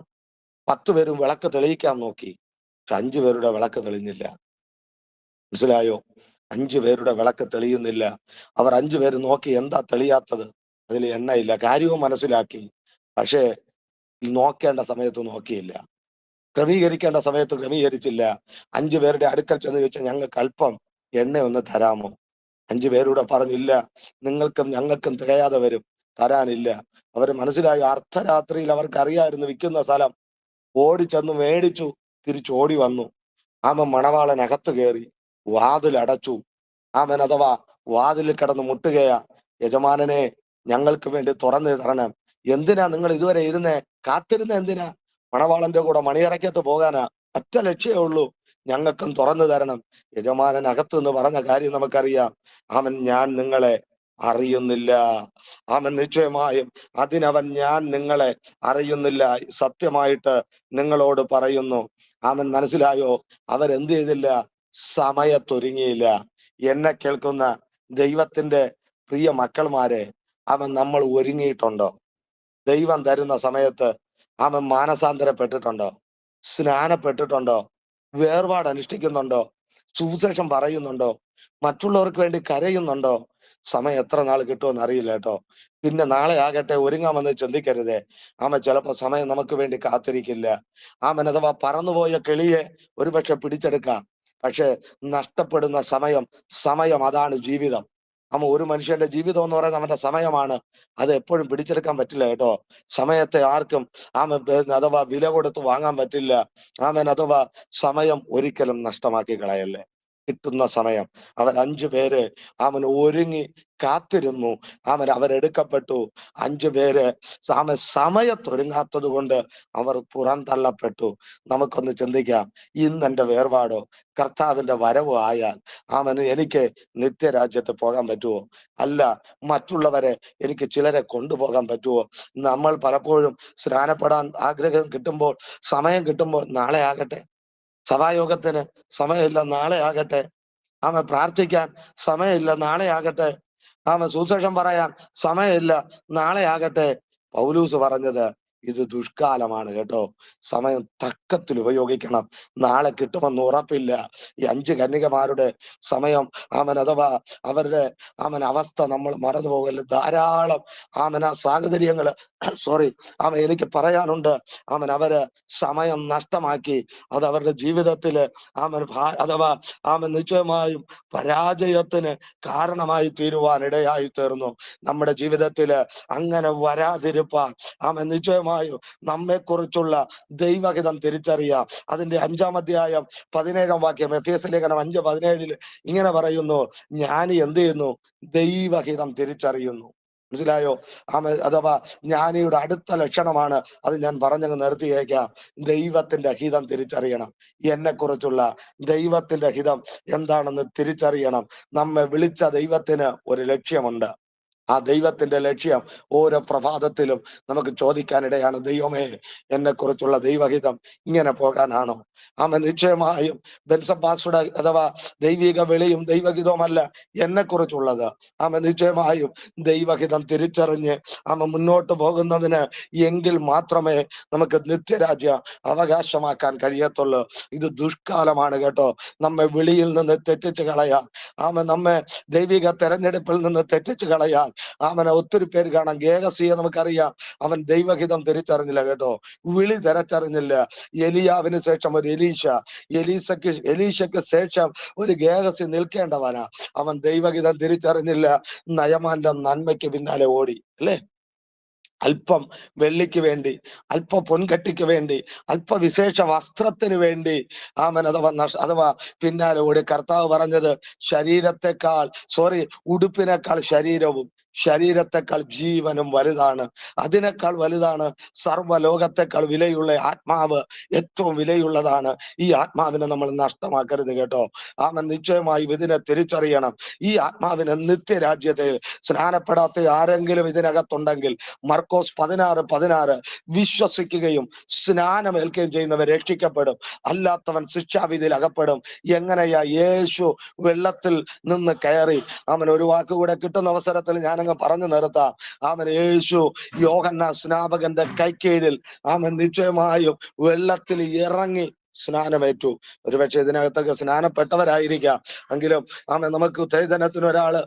10 പേരും വിളക്ക് തെളിയിക്കാൻ നോക്കി. പക്ഷെ 5 പേരുടെ വിളക്ക് തെളിഞ്ഞില്ല. മനസ്സിലായോ? 5 പേരുടെ വിളക്ക് തെളിയുന്നില്ല. അവർ 5 പേര് നോക്കി, എന്താ തെളിയാത്തത്? അതിൽ എണ്ണയില്ല. കാര്യവും മനസ്സിലാക്കി, പക്ഷേ നോക്കേണ്ട സമയത്ത് നോക്കിയില്ല, ക്രമീകരിക്കേണ്ട സമയത്ത് ക്രമീകരിച്ചില്ല. 5 പേരുടെ അടുക്കൽ ചെന്ന് ചോദിച്ചാൽ, ഞങ്ങൾക്ക് അല്പം എണ്ണ ഒന്ന് തരാമോ? 5 പേരൂടെ പറഞ്ഞില്ല, നിങ്ങൾക്കും ഞങ്ങൾക്കും തികയാതെ വരും, തരാനില്ല. അവർ മനസ്സിലായി. അർദ്ധരാത്രിയിൽ അവർക്ക് അറിയായിരുന്നു വിൽക്കുന്ന സ്ഥലം. ഓടിച്ചെന്ന് മേടിച്ചു, തിരിച്ചോടി വന്നു. മണവാളൻ അകത്ത് കയറി വാതിലടച്ചു. അഥവാ വാതിലിൽ കിടന്ന് മുട്ടുകയാ, യജമാനനെ ഞങ്ങൾക്ക് വേണ്ടി തുറന്നു തരണം. എന്തിനാ നിങ്ങൾ ഇതുവരെ ഇരുന്നേ? കാത്തിരുന്ന എന്തിനാ? മണവാളന്റെ കൂടെ മണിയറയ്ക്കത്ത് പോകാനാ. ഒറ്റ ലക്ഷ്യമേ ഉള്ളൂ, ഞങ്ങൾക്കും തുറന്നു തരണം. യജമാനൻ അകത്തുനിന്ന് പറഞ്ഞ കാര്യം നമുക്കറിയാം. ഞാൻ നിങ്ങളെ അറിയുന്നില്ല. നിശ്ചയമായും ഞാൻ നിങ്ങളെ അറിയുന്നില്ല, സത്യമായിട്ട് നിങ്ങളോട് പറയുന്നു. മനസ്സിലായോ? അവരെന്ത് ചെയ്തില്ല? സമയത്തൊരുങ്ങിയില്ല. എന്നെ കേൾക്കുന്ന ദൈവത്തിന്റെ പ്രിയ മക്കൾമാരെ, നമ്മൾ ഒരുങ്ങിയിട്ടുണ്ടോ? ദൈവം തരുന്ന സമയത്ത് മാനസാന്തരപ്പെട്ടിട്ടുണ്ടോ? സ്നാനപ്പെട്ടിട്ടുണ്ടോ? വേർപാട് അനുഷ്ഠിക്കുന്നുണ്ടോ? സുവിശേഷം പറയുന്നുണ്ടോ? മറ്റുള്ളവർക്ക് വേണ്ടി കരയുന്നുണ്ടോ? സമയം എത്ര നാൾ കിട്ടുമെന്ന് അറിയില്ല കേട്ടോ. പിന്നെ നാളെ ആകട്ടെ ഒരുങ്ങാമെന്ന് ചിന്തിക്കരുതേ. ചിലപ്പോ സമയം നമുക്ക് വേണ്ടി കാത്തിരിക്കില്ല. അഥവാ പറന്നുപോയ കിളിയെ ഒരുപക്ഷെ പിടിച്ചെടുക്കാം. പക്ഷെ നഷ്ടപ്പെടുന്ന സമയം അതാണ് ജീവിതം. ഒരു മനുഷ്യന്റെ ജീവിതം എന്ന് പറയുന്നത് അവന്റെ സമയമാണ്. അത് എപ്പോഴും പിടിച്ചെടുക്കാൻ പറ്റില്ല കേട്ടോ. സമയത്തെ ആർക്കും അഥവാ വില കൊടുത്ത് വാങ്ങാൻ പറ്റില്ല. അഥവാ സമയം ഒരിക്കലും നഷ്ടമാക്കി കളയല്ലേ. കിട്ടുന്ന സമയം. 5 പേര് ഒരുങ്ങി കാത്തിരുന്നു. അവരെടുക്കപ്പെട്ടു. 5 പേര് സമയത്തൊരുങ്ങാത്തത് കൊണ്ട് അവർ പുറന്തള്ളപ്പെട്ടു. നമുക്കൊന്ന് ചിന്തിക്കാം, ഇന്ന് എന്റെ വേർപാടോ കർത്താവിന്റെ വരവോ ആയാൽ എനിക്ക് നിത്യരാജ്യത്ത് പോകാൻ പറ്റുമോ? അല്ല, മറ്റുള്ളവരെ എനിക്ക് ചിലരെ കൊണ്ടുപോകാൻ പറ്റുമോ? നമ്മൾ പലപ്പോഴും സ്നാനപ്പെടാൻ ആഗ്രഹം കിട്ടുമ്പോൾ, സമയം കിട്ടുമ്പോൾ, നാളെ ആകട്ടെ, സഭായോഗത്തിന് സമയമില്ല, നാളെ ആകട്ടെ, പ്രാർത്ഥിക്കാൻ സമയമില്ല, നാളെ ആകട്ടെ, സുവിശേഷം പറയാൻ സമയമില്ല, നാളെ ആകട്ടെ. പൗലൂസ് പറഞ്ഞത് ഇത് ദുഷ്കാലമാണ് കേട്ടോ. സമയം തക്കത്തിൽ ഉപയോഗിക്കണം. നാളെ കിട്ടുമെന്ന് ഉറപ്പില്ല. ഈ 5 കന്യകമാരുടെ സമയം അഥവാ അവരുടെ അവസ്ഥ നമ്മൾ മറന്നു പോകല്ല. ധാരാളം ആ സാഹചര്യങ്ങള് എനിക്ക് പറയാനുണ്ട്. അവര് സമയം നഷ്ടമാക്കി. അത് അവരുടെ ജീവിതത്തില് അഥവാ നിശ്ചയമായും പരാജയത്തിന് കാരണമായി തീരുവാനിടയായി തീർന്നു. നമ്മുടെ ജീവിതത്തില് അങ്ങനെ വരാതിരുപ്പാൻ നിശ്ചയമായും നമ്മെക്കുറിച്ചുള്ള ദൈവഹിതം തിരിച്ചറിയാം. അതിന്റെ 5-ാം അധ്യായം 17-ാം വാക്യം, എഫേസ്യ ലേഖനം 5:17 ഇങ്ങനെ പറയുന്നു, ജ്ഞാനി എന്ത് ചെയ്യുന്നു? ദൈവഹിതം തിരിച്ചറിയുന്നു. മനസ്സിലായോ? അഥവാ ജ്ഞാനിയുടെ അടുത്ത ലക്ഷണമാണ് അത്. ഞാൻ പറഞ്ഞങ്ങ് നിർത്തിയേക്കാം. ദൈവത്തിന്റെ ഹിതം തിരിച്ചറിയണം. എന്നെക്കുറിച്ചുള്ള ദൈവത്തിന്റെ ഹിതം എന്താണെന്ന് തിരിച്ചറിയണം. നമ്മെ വിളിച്ച ദൈവത്തിന് ഒരു ലക്ഷ്യമുണ്ട്. ആ ദൈവത്തിന്റെ ലക്ഷ്യം ഓരോ പ്രഭാതത്തിലും നമുക്ക് ചോദിക്കാനിടയാണ്. ദൈവമേ, എന്നെ കുറിച്ചുള്ള ദൈവഹിതം ഇങ്ങനെ പോകാനാണോ? നിശ്ചയമായും ബെൻസപ്പാസുടെ അഥവാ ദൈവിക വിളിയും ദൈവഹിതവുമല്ല എന്നെക്കുറിച്ചുള്ളത്. നിശ്ചയമായും ദൈവഹിതം തിരിച്ചറിഞ്ഞ് മുന്നോട്ട് പോകുന്നതിന് എങ്കിൽ മാത്രമേ നമുക്ക് നിത്യരാജ്യം അവകാശമാക്കാൻ കഴിയത്തുള്ളൂ. ഇത് ദുഷ്കാലമാണ് കേട്ടോ. നമ്മെ വിളിയിൽ നിന്ന് തെറ്റിച്ച് കളയാൻ, നമ്മെ ദൈവിക തെരഞ്ഞെടുപ്പിൽ നിന്ന് തെറ്റിച്ച് കളയാൻ ഒത്തിരി പേര് കാണാം. ഗേഹസിയെ നമുക്കറിയാം. അവൻ ദൈവഹിതം തിരിച്ചറിഞ്ഞില്ല കേട്ടോ. വിളി തിരിച്ചറിഞ്ഞില്ല. എലിയാവിന് ശേഷം ഒരു എലീശയ്ക്ക് ശേഷം ഒരു ഗേഹസി നിൽക്കേണ്ടവനാ. അവൻ ദൈവഹിതം തിരിച്ചറിഞ്ഞില്ല. നയമാന്റെ നന്മയ്ക്ക് പിന്നാലെ ഓടി, അല്ലേ? അല്പം വെള്ളിക്ക് വേണ്ടി, അല്പ പൊൻകട്ടിക്ക് വേണ്ടി, അല്പ വിശേഷ വസ്ത്രത്തിന് വേണ്ടി അഥവാ പിന്നാലെ ഓടി. കർത്താവ് പറഞ്ഞത് ഉടുപ്പിനേക്കാൾ ശരീരവും ശരീരത്തെക്കാൾ ജീവനും വലുതാണ്. അതിനേക്കാൾ വലുതാണ് സർവ്വലോകത്തെക്കാൾ വിലയുള്ള ആത്മാവ്. ഏറ്റവും വിലയുള്ളതാണ്. ഈ ആത്മാവിനെ നമ്മൾ നഷ്ടമാക്കരുത് കേട്ടോ. നിശ്ചയമായും ഇതിനെ തിരിച്ചറിയണം. ഈ ആത്മാവിനെ നിത്യരാജ്യത്തെ സ്നാനപ്പെടാത്ത ആരെങ്കിലും ഇതിനകത്തുണ്ടെങ്കിൽ മർക്കോസ് 16:16 വിശ്വസിക്കുകയും സ്നാനമേൽക്കുകയും ചെയ്യുന്നവർ രക്ഷിക്കപ്പെടും, അല്ലാത്തവൻ ശിക്ഷാവിധിയിൽ അകപ്പെടും. എങ്ങനെയാ? യേശു വെള്ളത്തിൽ നിന്ന് കയറി. ഒരു വാക്കുകൂടെ കിട്ടുന്ന അവസരത്തിൽ ഞാനങ്ങ് പറഞ്ഞു നിർത്താം. യേശു യോഹന്നാൻ സ്നാപകന്റെ കൈക്കീഴിൽ നിശ്ചയമായും വെള്ളത്തിൽ ഇറങ്ങി സ്നാനമേറ്റു. ഒരുപക്ഷെ ഇതിനകത്തൊക്കെ സ്നാനപ്പെട്ടവരായിരിക്കാം. എങ്കിലും നമുക്ക് ഉത്തേജനത്തിന് ഒരാള്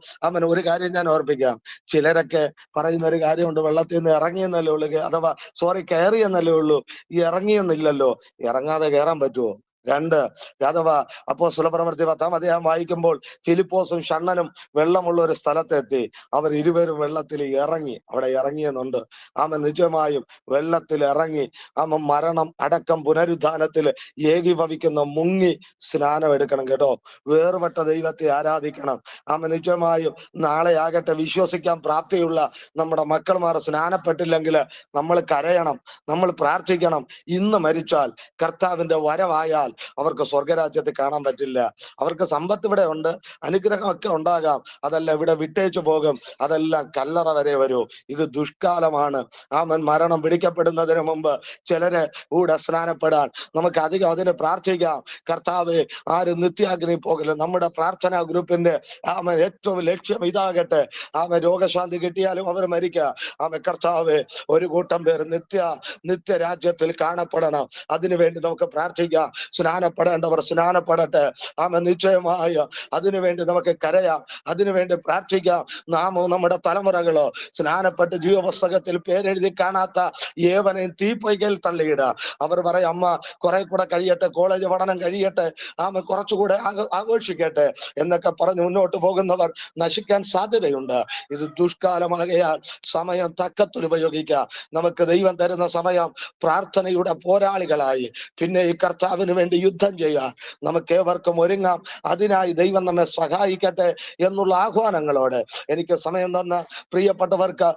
ഒരു കാര്യം ഞാൻ ഓർപ്പിക്കാം. ചിലരൊക്കെ പറയുന്ന ഒരു കാര്യമുണ്ട്, വെള്ളത്തിൽ നിന്ന് ഇറങ്ങിയെന്നല്ലേ ഉള്ളൂ, അഥവാ കയറിയെന്നല്ലേ ഉള്ളൂ, ഇറങ്ങിയെന്നില്ലല്ലോ. ഇറങ്ങാതെ കയറാൻ പറ്റുമോ? 2 അഥവാ അപ്പോസ്തല പ്രവൃത്തി 10-ാം അധ്യായം വായിക്കുമ്പോൾ ഫിലിപ്പോസും ഷണ്ണനും വെള്ളമുള്ള ഒരു സ്ഥലത്തെത്തി. അവർ ഇരുവരും വെള്ളത്തിൽ ഇറങ്ങി. അവിടെ ഇറങ്ങിയെന്നുണ്ട്. നിശ്ചയമായും വെള്ളത്തിൽ ഇറങ്ങി. മരണം, അടക്കം, പുനരുദ്ധാനത്തിൽ ഏകീഭവിക്കുന്ന മുങ്ങി സ്നാനം എടുക്കണം കേട്ടോ. വേർപെട്ട ദൈവത്തെ ആരാധിക്കണം. നിശ്ചയമായും നാളെ ആകട്ടെ വിശ്വസിക്കാൻ പ്രാപ്തിയുള്ള നമ്മുടെ മക്കൾമാർ സ്നാനപ്പെട്ടില്ലെങ്കിൽ നമ്മൾ കരയണം, നമ്മൾ പ്രാർത്ഥിക്കണം. ഇന്ന് മരിച്ചാൽ കർത്താവിന്റെ വരവായാൽ അവർക്ക് സ്വർഗരാജ്യത്തെ കാണാൻ പറ്റില്ല. അവർക്ക് സമ്പത്ത് ഇവിടെ ഉണ്ട്, അനുഗ്രഹമൊക്കെ ഉണ്ടാകാം, അതെല്ലാം ഇവിടെ വിട്ടേച്ചു പോകും. അതെല്ലാം കല്ലറ വരെ വരൂ. ഇത് ദുഷ്കാലമാണ്. ആമൻ. മരണം പിടിക്കപ്പെടുന്നതിന് മുമ്പ് ചിലര് കൂടെ സ്നാനപ്പെടാൻ നമുക്ക് അധികം അതിന് പ്രാർത്ഥിക്കാം. കർത്താവെ, ആരും നിത്യാഗ്നി പോകല്. നമ്മുടെ പ്രാർത്ഥനാ ഗ്രൂപ്പിന്റെ ഏറ്റവും ലക്ഷ്യം ഇതാകട്ടെ. രോഗശാന്തി കിട്ടിയാലും അവർ മരിക്കുക. കർത്താവെ, ഒരു കൂട്ടം പേർ നിത്യരാജ്യത്തിൽ കാണപ്പെടണം. അതിനുവേണ്ടി നമുക്ക് പ്രാർത്ഥിക്കാം. സ്നാനപ്പെടേണ്ടവർ സ്നാനപ്പെടട്ടെ. നിശ്ചയമായ അതിനുവേണ്ടി നമുക്ക് കരയാം, അതിനുവേണ്ടി പ്രാർത്ഥിക്കാം. നാമോ നമ്മുടെ തലമുറകളോ സ്നാനപ്പെട്ട് ജീവപുസ്തകത്തിൽ പേരെഴുതി കാണാത്ത ഏവനെയും തീപ്പൊയ്കയിൽ തള്ളിയിടുക. അവർ പറയും, അമ്മ കുറെ കൂടെ കഴിയട്ടെ, കോളേജ് പഠനം കഴിയട്ടെ, കുറച്ചുകൂടെ ആഘോഷിക്കട്ടെ എന്നൊക്കെ പറഞ്ഞ് മുന്നോട്ട് പോകുന്നവർ നശിക്കാൻ സാധ്യതയുണ്ട്. ഇത് ദുഷ്കാലമാകയാൽ സമയം തക്കത്തിൽ ഉപയോഗിക്കുക. നമുക്ക് ദൈവം തരുന്ന സമയം പ്രാർത്ഥനയുടെ പോരാളികളായി പിന്നെ ഈ കർത്താവിന് വേണ്ടി യുദ്ധം ചെയ്യുക. നമുക്ക് ഏവർക്കും ഒരുങ്ങാം. അതിനായി ദൈവം നമ്മെ സഹായിക്കട്ടെ എന്നുള്ള ആഹ്വാനങ്ങളോട് എനിക്ക് സമയം തന്ന പ്രിയപ്പെട്ടവർക്ക്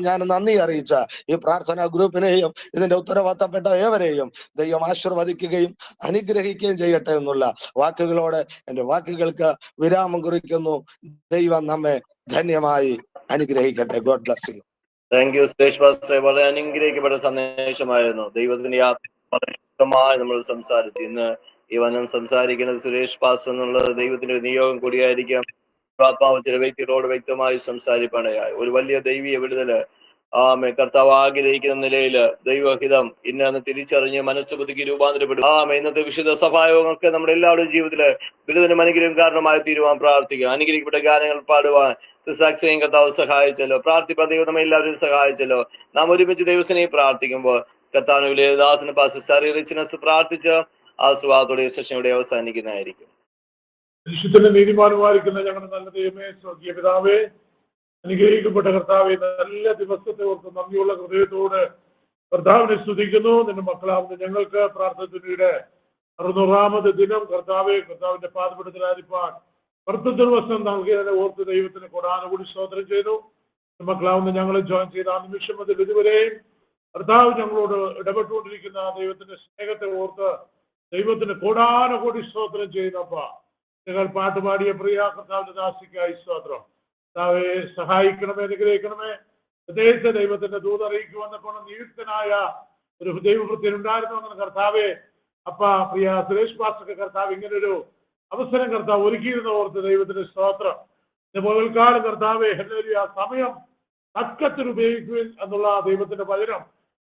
ഞാൻ നന്ദി അറിയിച്ച ഈ പ്രാർത്ഥനാ ഗ്രൂപ്പിനെയും ഇതിന്റെ ഉത്തരവാദിത്തപ്പെട്ട ഏവരെയും ദൈവം ആശീർവദിക്കുകയും അനുഗ്രഹിക്കുകയും ചെയ്യട്ടെ എന്നുള്ള വാക്കുകളോടെ എന്റെ വാക്കുകൾക്ക് വിരാമം കുറിക്കുന്നു. ദൈവം നമ്മെ ധന്യമായി അനുഗ്രഹിക്കട്ടെ. God bless you. Thank you Suresh pastor. വളരെ അനുഗ്രഹിക്കപ്പെട്ട സന്ദേശമായിരുന്നു. ദൈവത്തിന്റെ വളരെ ഇഷ്ടമായി നമ്മൾ സംസാരിച്ചു. ഇന്ന് ഈ വനം സംസാരിക്കുന്നത് സുരേഷ് പാസ്റ്റർ എന്നുള്ളത് ദൈവത്തിന്റെ നിയോഗം കൂടിയായിരിക്കാം. ആത്മാവ് ചില വ്യക്തികളോട് വ്യക്തമായി സംസാരിപ്പാനായി ഒരു വലിയ ദൈവീയ വിടുതല് കർത്താവ് ആഗ്രഹിക്കുന്ന നിലയിൽ ദൈവഹിതം ഇന്ന് തിരിച്ചറിഞ്ഞ് മനസ്സ് പുതുക്കി രൂപാന്തരപ്പെടും. ഇന്നത്തെ വിശുദ്ധ സഭായോഗങ്ങൾക്ക് നമ്മുടെ എല്ലാവരുടെയും ജീവിതത്തില് വിടുതലും അനുഗ്രഹം കാരണമായി തീരുവാൻ പ്രാർത്ഥിക്കുക. അനുഗ്രഹിക്കപ്പെട്ട ഗാനങ്ങൾ പാടുവാൻ സാക്ഷിയും കർത്താവ് സഹായിച്ചല്ലോ. പ്രാർത്ഥിപ്പാൻ ദൈവം നമ്മെ എല്ലാവരും സഹായിച്ചല്ലോ. നാം ഒരുമിച്ച് ദൈവത്തിനെ പ്രാർത്ഥിക്കുമ്പോൾ കർത്താവിന്റെ ദാസന് പാസ്റ്റർ റിച്ച്നസ് പ്രാർത്ഥിച്ച് ആസ്വാദത്തോടെ സെഷനോടെ അവസാനിക്കുന്നതായിരിക്കും. വിശുദ്ധനെ നീതിമാനുമായിരിക്കുന്ന ഞങ്ങളുടെ നല്ല ദൈവമേ, സ്വർഗീയ പിതാവേ, അനുഗ്രഹിക്കപ്പെട്ട കർത്താവെ, നല്ല ദിവസത്തെ ഓർത്ത് നന്ദിയുള്ള ഹൃദയത്തോട് കർത്താവിനെ സ്തുതിക്കുന്നു. നിന്റെ മക്കളാവുന്ന ഞങ്ങൾക്ക് പ്രാർത്ഥനയുടെ 600ാമത് ദിനം കർത്താവെ, കർത്താവിന്റെ പാദപീഠത്തിലായിരിക്കാൻ ദിവസം നൽകിയതിനെ ഓർത്ത് ദൈവത്തിന് കൊടാനുകൂടി സ്തോത്രം ചെയ്തു. മക്കളാവുന്ന ഞങ്ങൾ ജോയിൻ ചെയ്ത ആ നിമിഷം മുതൽ ഇതുവരെയും കർത്താവ് ഞങ്ങളോട് ഇടപെട്ടുകൊണ്ടിരിക്കുന്ന ദൈവത്തിന്റെ സ്നേഹത്തെ ഓർത്ത് ദൈവത്തിന് കോടാനുകൂടി സ്തോത്രം ചെയ്യുന്നപ്പ നിങ്ങൾ പാട്ടുപാടിയ പ്രിയ കർത്താവിന്റെ ദാസിക്കായി സ്തോത്രം. കർത്താവെ, സഹായിക്കണമേ, അനുഗ്രഹിക്കണമേ. പ്രത്യേകിച്ച് ദൈവത്തിന്റെ ദൂത് അറിയിക്കുവാൻ കൊണ്ട് നിയുക്തനായ ഒരു ദൈവവൃത്തിനുണ്ടായിരുന്നു കർത്താവെ. പ്രിയ സുരേഷ് പാസ്റ്റർക്ക് കർത്താവ് ഇങ്ങനൊരു അവസരം കർത്താവ് ഒരുക്കിയിരുന്ന ഓർത്ത് ദൈവത്തിന്റെ സ്തോത്രം. പകൽക്കാലം കർത്താവെ, ആ സമയം തക്കത്തിൽ ഉപയോഗിക്കുവിൻ എന്നുള്ള ദൈവത്തിന്റെ വചനം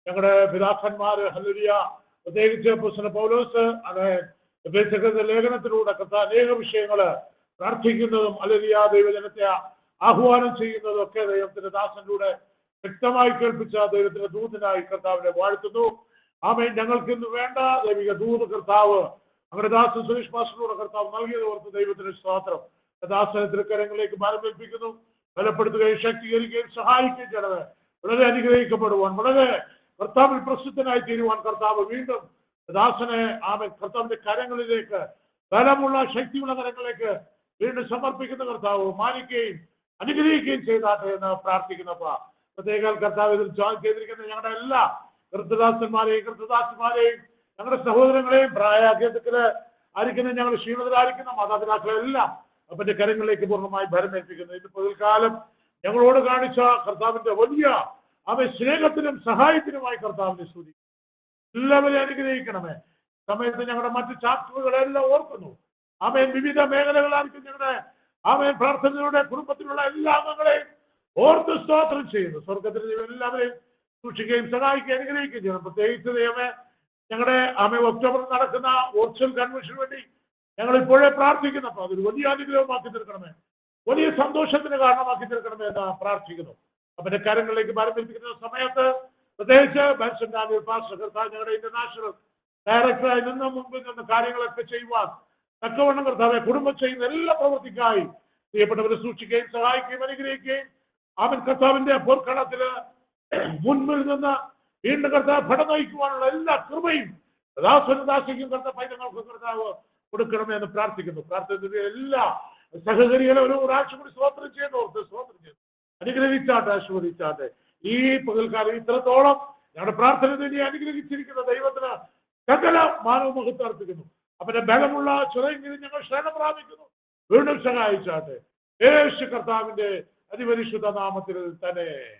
ഞങ്ങളുടെ പിതാക്കന്മാര് ഹല്ലേലൂയ, പ്രത്യേകിച്ച് അപ്പോസ്തലൻ പൗലോസ് ലേഖനത്തിലൂടെ കർത്താവ് അനേക വിഷയങ്ങള് പ്രാർത്ഥിക്കുന്നതും ഹല്ലേലൂയ ദൈവജനത്തെ ആഹ്വാനം ചെയ്യുന്നതും ഒക്കെ ദൈവത്തിന്റെ ദാസനിലൂടെ വ്യക്തമായി കേൾപ്പിച്ച ദൈവത്തിന്റെ ദൂതനായി കർത്താവിനെ വാഴ്ത്തുന്നു. ആമേൻ. ഞങ്ങൾക്ക് ഇന്ന് വേണ്ട ദൈവിക ദൂത് കർത്താവ് നമ്മുടെ ദാസൻ സുരേഷ് പാസ്റ്ററിലൂടെ കർത്താവ് നൽകിയത് ഓർത്ത് ദൈവത്തിന് സ്തോത്രം. ദാസനെ തൃക്കരങ്ങളിലേക്ക് ബലപ്പെടുപ്പിക്കുന്നു. ബലപ്പെടുത്തുകയും ശക്തീകരിക്കുകയും സഹായിക്കുകയും ചെയ്യണമേ. വളരെ അനുഗ്രഹിക്കപ്പെടുവാൻ, വളരെ കർത്താവിൽ പ്രസിദ്ധനായി തീരുവാൻ കർത്താവ് വീണ്ടും ദാസനെ കർത്താവിന്റെ കരങ്ങളിലേക്ക്, ബലമുള്ള ശക്തിയുള്ള കരങ്ങളിലേക്ക് വീണ്ടും സമർപ്പിക്കുന്ന കർത്താവ് മാനിക്കുകയും അനുഗ്രഹിക്കുകയും ചെയ്താട്ടെ എന്ന് പ്രാർത്ഥിക്കുന്നപ്പ. പ്രത്യേക കർത്താവ് ഇതിൽ ജോയിൻ ചെയ്തിരിക്കുന്ന ഞങ്ങളുടെ എല്ലാ കൃതദാസന്മാരെയും ഞങ്ങളുടെ സഹോദരങ്ങളെയും പ്രായാഗ്രഹത്തില് ആയിരിക്കുന്ന ഞങ്ങളുടെ ക്ഷീണിതരായിരിക്കുന്ന മാതാപിതാക്കളെല്ലാം അവന്റെ കരങ്ങളിലേക്ക് പൂർണ്ണമായി ഭരമേൽപ്പിക്കുന്നു. ഇന്ന് പകൽക്കാലം ഞങ്ങളോട് കാണിച്ച കർത്താവിന്റെ വലിയ സ്നേഹത്തിനും സഹായത്തിനുമായി കർത്താവിനെ സ്തുതിക്കുന്നു. എല്ലാവരെയും അനുഗ്രഹിക്കണമേ. സമയത്ത് ഞങ്ങളുടെ മറ്റു ചാപ്റ്ററുകളെല്ലാം ഓർക്കുന്നു. വിവിധ മേഖലകളായിരിക്കും ഞങ്ങളുടെ പ്രാർത്ഥനയുടെ കുടുംബത്തിലുള്ള എല്ലാ അംഗങ്ങളെയും ഓർത്ത് സ്തോത്രം ചെയ്യുന്നു. സ്വർഗത്തിൽ എല്ലാവരെയും സൂക്ഷിക്കുകയും സഹായിക്കുകയും അനുഗ്രഹിക്കുകയും ചെയ്യണം. പ്രത്യേകിച്ച് ദൈവമേ, ഞങ്ങളുടെ ഒക്ടോബറിൽ നടക്കുന്ന വെർച്വൽ കൺവെൻഷന് വേണ്ടി ഞങ്ങൾ ഇപ്പോഴേ പ്രാർത്ഥിക്കുന്നപ്പോൾ അതൊരു വലിയ അനുഗ്രഹമാക്കി തീർക്കണമേ, വലിയ സന്തോഷത്തിന് കാരണമാക്കി തീർക്കണമേ എന്ന് പ്രാർത്ഥിക്കുന്നു. അവന്റെ കാര്യങ്ങളിലേക്ക് ബലമേൽപ്പിക്കുന്ന സമയത്ത് പ്രത്യേകിച്ച് ബെൻസൺ ഡാനിയൽ പാസ്റ്റർ കർത്താവ് ഞങ്ങളുടെ ഇന്റർനാഷണൽ ഡയറക്ടറായി നിന്ന് മുമ്പിൽ നിന്ന് കാര്യങ്ങളൊക്കെ ചെയ്യുവാൻ തക്കവണ്ണം കർത്താവെ കുടുംബം ചെയ്യുന്ന എല്ലാ പ്രവൃത്തിക്കായി പ്രിയപ്പെട്ടവരെ സൂക്ഷിക്കുകയും സഹായിക്കുകയും അനുഗ്രഹിക്കുകയും അവൻ കർത്താവിന്റെ പോർക്കളത്തില് മുൻപിൽ നിന്ന് വീണ്ടും കർത്താവ് ഫലം നയിക്കുവാനുള്ള എല്ലാ കൃപയും ദാസിക്കും കർത്താവ് പൈതങ്ങൾക്ക് കർത്താവ് കൊടുക്കണമേ എന്ന് പ്രാർത്ഥിക്കുന്നു. പ്രാർത്ഥന എല്ലാ സഹകരികളെ ഒരു പ്രാവശ്യം കൂടി സ്തോത്രം ചെയ്ത് അനുഗ്രഹിച്ചാട്ടെ, ആശീർവദിച്ചാട്ടെ. ഈ പകൽക്കാലം ഇത്രത്തോളം ഞങ്ങളുടെ പ്രാർത്ഥന അനുഗ്രഹിച്ചിരിക്കുന്ന ദൈവത്തിന് സകല മാനവ മഹത്വം അർപ്പിക്കുന്നു. അവന്റെ ബലമുള്ള ചുരങ്ങളിൽ ഞങ്ങൾ ശരണം പ്രാപിക്കുന്നു. വീണ്ടും സഹായിച്ചാട്ടെ. യേശു കർത്താവിന്റെ അതിപരിശുദ്ധ നാമത്തിൽ തന്നെ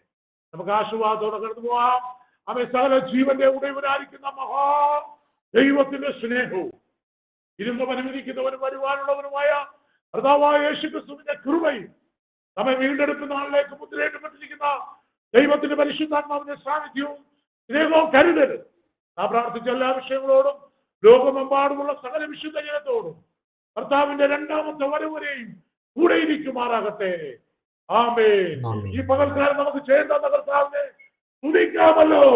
നമുക്ക് ആശീർവാദത്തോടെ കടന്നു പോവാം. അവൻ സകല ജീവന്റെ ഉടയവനായിരിക്കുന്ന മഹാ ദൈവത്തിന്റെ സ്നേഹവും ഇരുന്ന് അനുവദിക്കുന്നവനും വരുവാനുള്ളവനുമായ കർത്താവായ യേശു ക്രിസ്തുവിന്റെ കൃപയും നമ്മെ വീണ്ടെടുക്കുന്ന നാളിലേക്ക് മുദ്രയിടപ്പെട്ടിരിക്കുന്ന ദൈവത്തിന്റെ പരിശുദ്ധാത്മാവിന്റെ സാന്നിധ്യവും സ്നേഹവും കരുതരുത്. നാം പ്രാർത്ഥിച്ച എല്ലാ വിഷയങ്ങളോടും ലോകമെമ്പാടുമുള്ള സകല വിശുദ്ധ ജനത്തോടും കർത്താവിന്റെ രണ്ടാമത്തെ വരവരെയും കൂടെ ഇരിക്കുമാറാകട്ടെ. ആമേൻ. ഈ പകൽക്കാലം നമുക്ക് ചെയ്യേണ്ട കർത്താവിനെ സ്തുതിക്കാമല്ലോ.